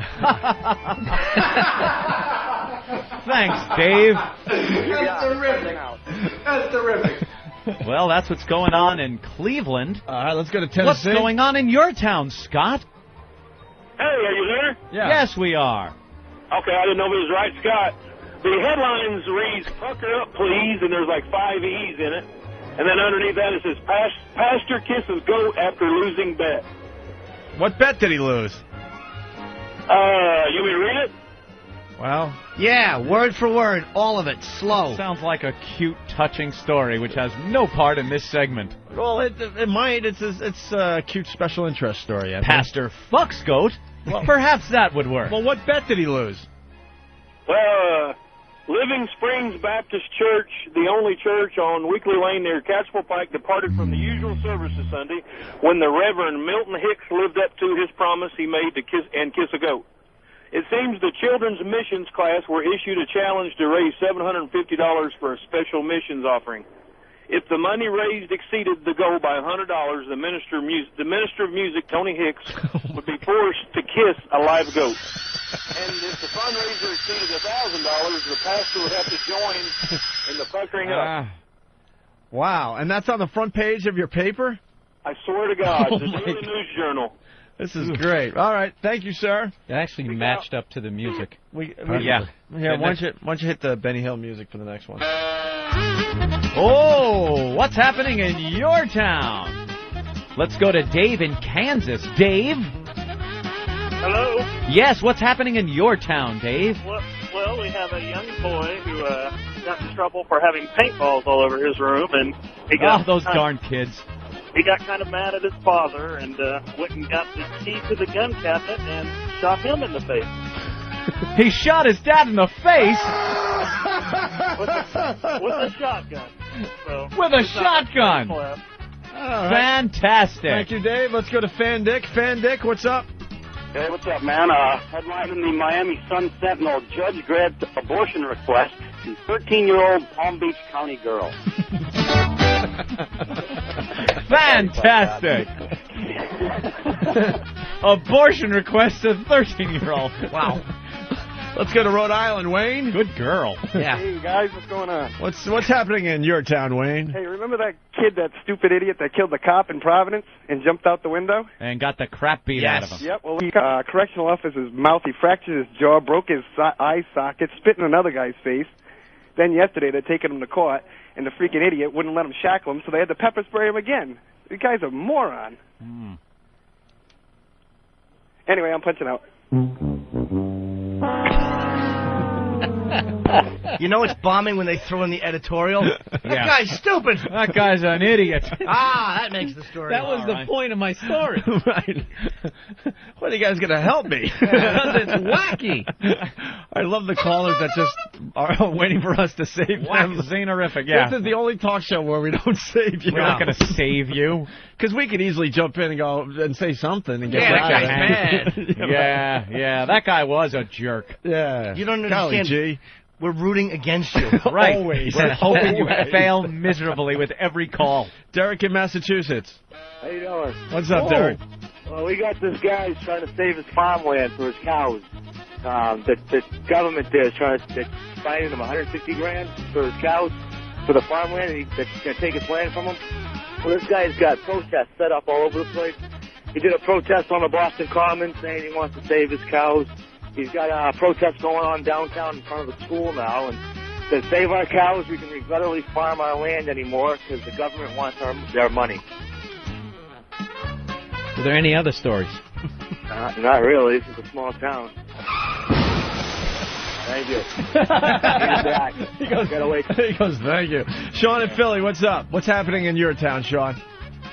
Thanks, Dave. That's terrific. Well, that's what's going on in Cleveland. All right, let's go to Tennessee. What's going on in your town, Scott? Hey, are you there? Yeah. Yes, we are. Okay, I didn't know if it was right, Scott. The headlines reads, "Pucker up, please," and there's like 5 E's in it. And then underneath that it says, "Pastor kisses goat after losing bet." What bet did he lose? You want me to read it? Well, yeah, word for word, all of it, slow. Sounds like a cute, touching story, which has no part in this segment. Well, it might. It's a cute special interest story. Pastor fucks goat? Well, perhaps that would work. Well, what bet did he lose? Well, Living Springs Baptist Church, the only church on Weekly Lane near Catchpole Pike, departed from the usual services Sunday when the Reverend Milton Hicks lived up to his promise he made to kiss a goat. It seems the children's missions class were issued a challenge to raise $750 for a special missions offering. If the money raised exceeded the goal by $100, the Minister of Music, Tony Hicks, would be forced to kiss a live goat. And if the fundraiser exceeded $1,000, the pastor would have to join in the puckering up. Wow, and that's on the front page of your paper? I swear to God, the Daily News Journal. This is great. All right, thank you, sir. It actually matched up to the music. Yeah. Here, why don't you hit the Benny Hill music for the next one? Oh, what's happening in your town? Let's go to Dave in Kansas. Dave? Hello? Yes, what's happening in your town, Dave? Well, we have a young boy who got in trouble for having paintballs all over his room, and he got those darn kids. He got kind of mad at his father and went and got the key to the gun cabinet and shot him in the face. He shot his dad in the face? with a shotgun. So, with a shotgun? Right. Fantastic. Thank you, Dave. Let's go to Fan Dick. Fan Dick, what's up? Hey, what's up, man? Headline in the Miami Sun-Sentinel, judge grants abortion request to 13-year-old Palm Beach County girl. Fantastic. Abortion request to 13-year-old. Wow. Let's go to Rhode Island, Wayne. Good girl. Yeah. Hey, guys, what's going on? What's happening in your town, Wayne? Hey, remember that kid, that stupid idiot that killed the cop in Providence and jumped out the window? And got the crap beat out of him. Yep, well, correctional officer's mouth, he fractured his jaw, broke his eye socket, spit in another guy's face. Then yesterday, they're taking him to court, and the freaking idiot wouldn't let him shackle him, so they had to pepper spray him again. The guy's a moron. Anyway, I'm punching out. You know it's bombing when they throw in the editorial? That guy's stupid. That guy's an idiot. That makes the story. That was the point of my story. Right. When are you guys going to help me? It's wacky. I love the callers that just are waiting for us to save them. Xenorific, yeah. This is the only talk show where we don't save you. We're not going to save you. Because we could easily jump in and go and say something and get that guy's mad. Yeah, that guy was a jerk. Yeah. You don't Golly understand. gee. We're rooting against you. Right. Always. We're hoping you fail miserably with every call. Derek in Massachusetts. How you doing? What's up, Derek? Well, we got this guy who's trying to save his farmland for his cows. The government there is trying to finding him $150,000 for his cows for the farmland, and they're going to take his land from him. Well, this guy's got protests set up all over the place. He did a protest on the Boston Common saying he wants to save his cows. He's got protests going on downtown in front of the school now, and to save our cows, we can regrettably farm our land anymore because the government wants their money. Are there any other stories? Not really. This is a small town. Thank you. He goes, thank you. Sean in Philly, what's up? What's happening in your town, Sean?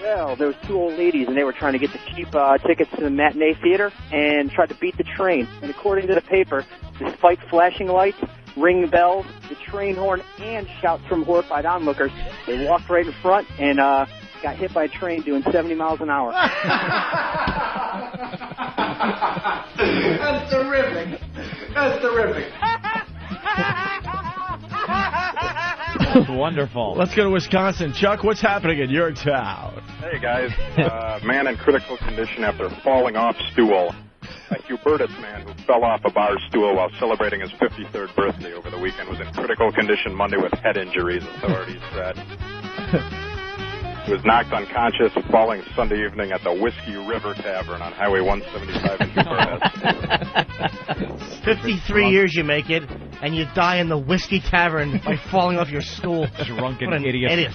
Well, there was two old ladies, and they were trying to get the cheap tickets to the matinee theater and tried to beat the train. And according to the paper, despite flashing lights, ring bells, the train horn, and shouts from horrified onlookers, they walked right in front and got hit by a train doing 70 miles an hour. That's terrific. That's terrific. Wonderful. Let's go to Wisconsin. Chuck, what's happening in your town? Hey, guys. Man in critical condition after falling off stool. A Hubertus man who fell off a bar stool while celebrating his 53rd birthday over the weekend was in critical condition Monday with head injuries, authorities said. He was knocked unconscious falling Sunday evening at the Whiskey River Tavern on Highway 175 in Hubertus. 53 years you make it, and you die in the Whiskey Tavern by falling off your stool. Drunken what an idiot.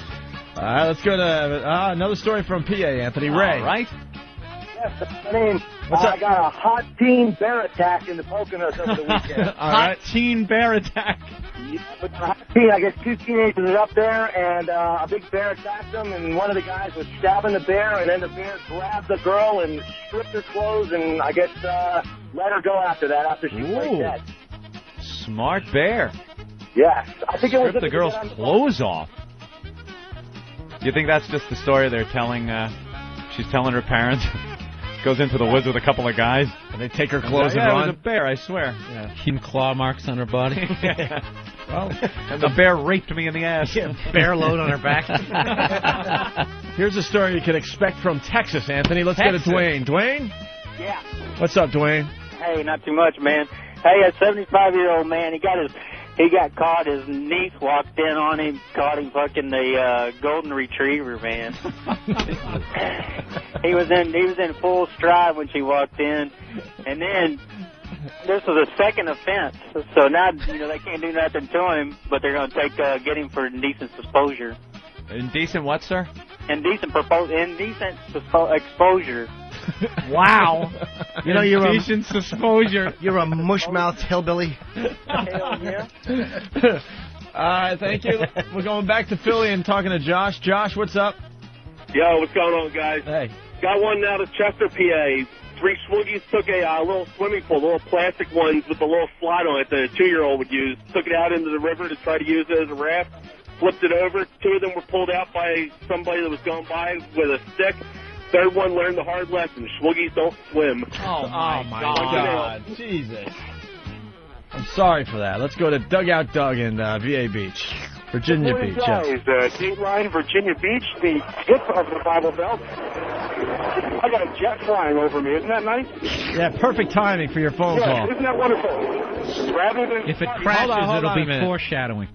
All right, let's go to another story from PA, Anthony Ray. All right. Yes, my name. What's up? I got a hot teen bear attack in the Poconos over the weekend. Hot teen bear attack. With the hot teen, I guess two teenagers are up there, and a big bear attacked them, and one of the guys was stabbing the bear, and then the bear grabbed the girl and stripped her clothes, and I guess let her go after that, after she played dead. Smart bear. Yes. I think it was Stripped the girl's clothes off. You think that's just the story they're telling, she's telling her parents? goes into the woods with a couple of guys. And they take her clothes and It run. was a bear, I swear. Yeah. Human claw marks on her body. Well, and the bear raped me in the ass. Bear load on her back. Here's a story you can expect from Texas, Anthony. Let's go to Dwayne. Dwayne? Yeah. What's up, Dwayne? Hey, not too much, man. Hey, a 75-year-old man, he got caught. His niece walked in on him, caught him fucking the golden retriever, man. he was in full stride when she walked in, and then this was a second offense. So now they can't do nothing to him, but they're going to get him for indecent exposure. Indecent what, sir? Indecent exposure. Wow. You're Indecent exposure. You're a mush-mouthed hillbilly. Hell yeah. All right, thank you. We're going back to Philly and talking to Josh. Josh, what's up? Yo, what's going on, guys? Hey. Got one out of Chester, PA. 3 swoogies took a little swimming pool, little plastic ones with a little slide on it that a 2-year-old would use. Took it out into the river to try to use it as a raft. Flipped it over. 2 of them were pulled out by somebody that was going by with a stick. 3rd one learned the hard lesson. Swoogies don't swim. Oh, my God. Jesus. I'm sorry for that. Let's go to Dugout Doug in VA Beach. Virginia Beach. Guys, Dateline, Virginia Beach, the tip of the Bible Belt. I got a jet flying over me. Isn't that nice? Yeah, perfect timing for your phone call. Isn't that wonderful? Rather than If it crashes, it'll be foreshadowing.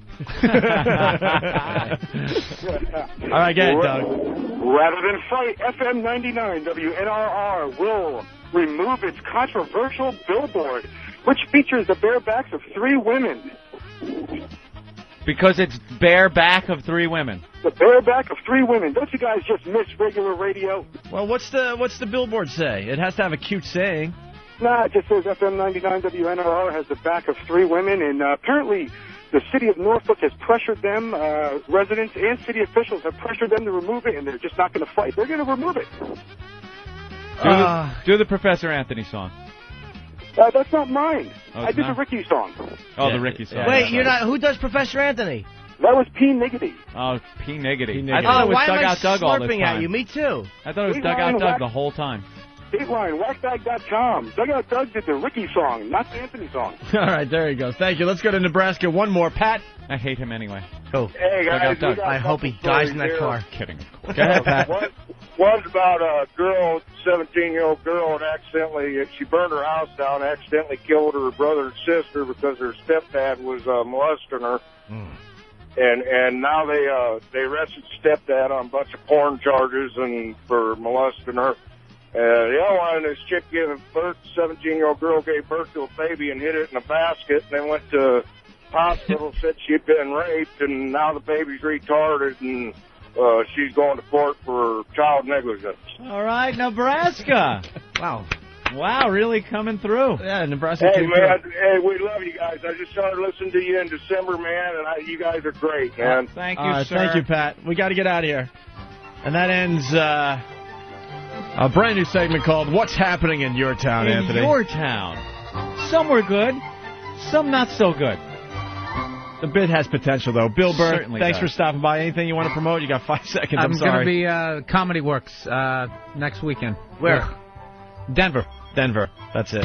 All right, get it, Doug. Rather than fight, FM 99 WNRR will remove its controversial billboard, which features the bare backs of 3 women. Because it's bare back of 3 women. The bare back of 3 women. Don't you guys just miss regular radio? Well, what's the billboard say? It has to have a cute saying. Nah, it just says FM 99 WNRR has the back of 3 women, and apparently the city of Norfolk has pressured them, residents and city officials have pressured them to remove it, and they're just not going to fight. They're going to remove it. Do the Professor Anthony song. That's not mine. Oh, I did not? the Ricky song. Oh, the Ricky song. Wait, you're not. Who does Professor Anthony? That was P. Niggity. Oh, P. Niggity. P. I thought it was why am I Dugout Doug all this slurping time. at you? Me too. I thought it was Dateline, Dugout Doug the whole time. Dateline, whackbag.com. Dugout Doug did the Ricky song, not the Anthony song. All right, there he goes. Thank you. Let's go to Nebraska. One more. Pat? I hate him anyway. Oh. Hey, guys. Doug. I hope he dies in that car. Kidding, of course. Go ahead, Pat. One's about a girl, 17-year-old girl, and she burned her house down and accidentally killed her brother and sister because her stepdad was molesting her. And now they arrested stepdad on a bunch of porn charges and for molesting her. The other one, this chick gave birth, 17-year-old girl gave birth to a baby and hid it in a basket, and then went to hospital, said she'd been raped, and now the baby's retarded, and she's going to court for child negligence. All right, Nebraska. Wow. Wow, really coming through. Yeah, Nebraska. Hey, man, hey, we love you guys. I just started listening to you in December, man, and you guys are great, man. Thank you, sir. Thank you, Pat. We got to get out of here. And that ends a brand new segment called What's Happening in Your Town, Anthony? In your town. Some were good, some not so good. The bid has potential, though. Bill Burr, Certainly thanks does. for stopping by. Anything you want to promote? You got 5 seconds. I'm going sorry. to be Comedy Works next weekend. Where? Denver. Denver. That's it.